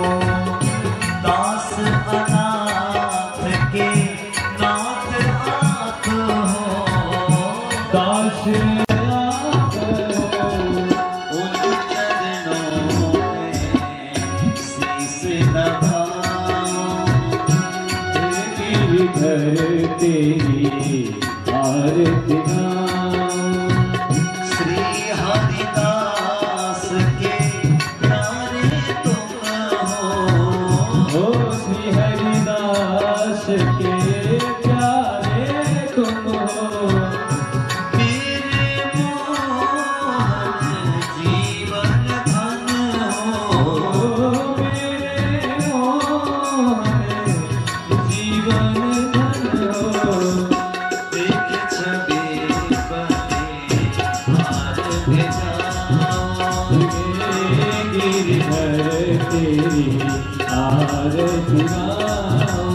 दास अनाथ के नाथ आप हो, दास उन चरणों में शीश नवाओ, गिरधर तेरी आरती गाओ। श्री हरिदास के प्यारे तुम हो, ओ श्री हरिदास के प्यारे तुम हो। मेरे मोहन जीवन धन ओ हो, मेरे मोहन जीवन धन हो। एक छवि बने हार जाओ, गिरधर तेरी आरती गाओ।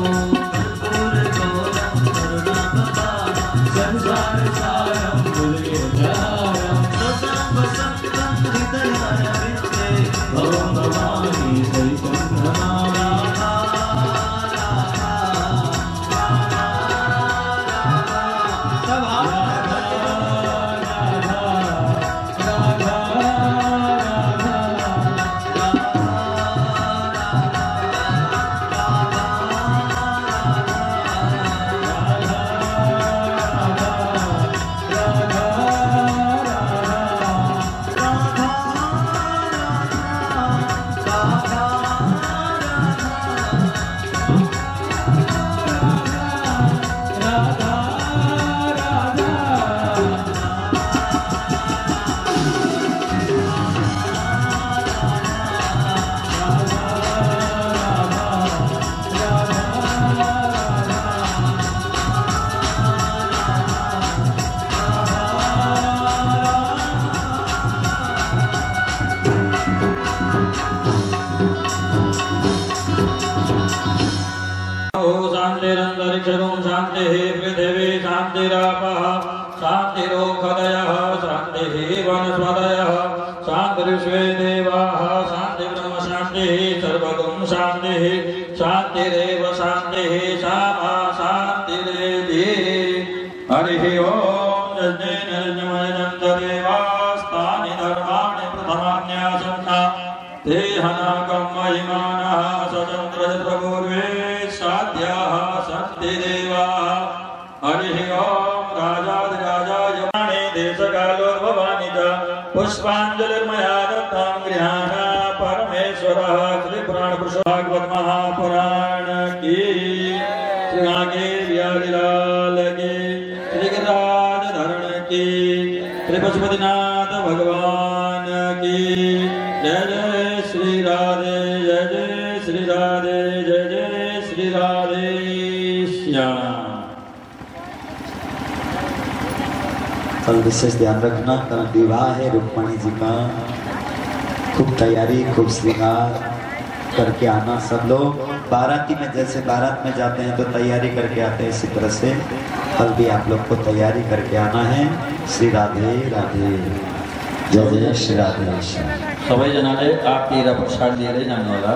संसार सारम दुर्गेन्द्रारम भवं भवानी सहितं नमामि। शान्तिरन्तरिक्षं शान्तिः पृथिवी शान्तिरापः शान्तिरोषधयः शान्तिः वनस्पतयः शान्तिर्विश्वे देवाः शान्तिर्ब्रह्म शान्तिः सर्वगुं शान्तिः शान्तिरेव शान्तिः सामा शान्तिरेधि। हरिः ओम् यज्ञेन यज्ञमयनन्ददेवास्तानि धर्माणि प्रथमान्यासन्ना ते हनाकं महिमानः सचन्द्रचन्द्रपूर्वे साध्याः सन्ति देवाः। हरिः ओम् राजाधिराजाय प्राणे देशकालोद्भवानि च पुष्पाञ्जलिर्मया दत्तां गृहाण परमेश्वरः। श्रीपुराणपुरुषो भागवत महापुराण की, श्री आगे बिहारीलाल की, श्री गिरिराज धरण की, श्री पशुपतिनाथ भगवान की। जय जय श्री राधे, जय जय श्री राधे, जय जय श्री राधे श्याम। कल विशेष ध्यान रखना, कल विवाह है रुक्मणी जी का। खूब तैयारी, खूब श्रृंगार करके आना सब लोग। बाराती में जैसे बारात में जाते हैं तो तैयारी करके आते हैं, इसी तरह से कल भी आप लोग को तैयारी करके आना है। श्री राधे राधे, जय जय श्री राधे श्याम। सबै जनाले आरती र प्रसाद लिएरै जानु होला।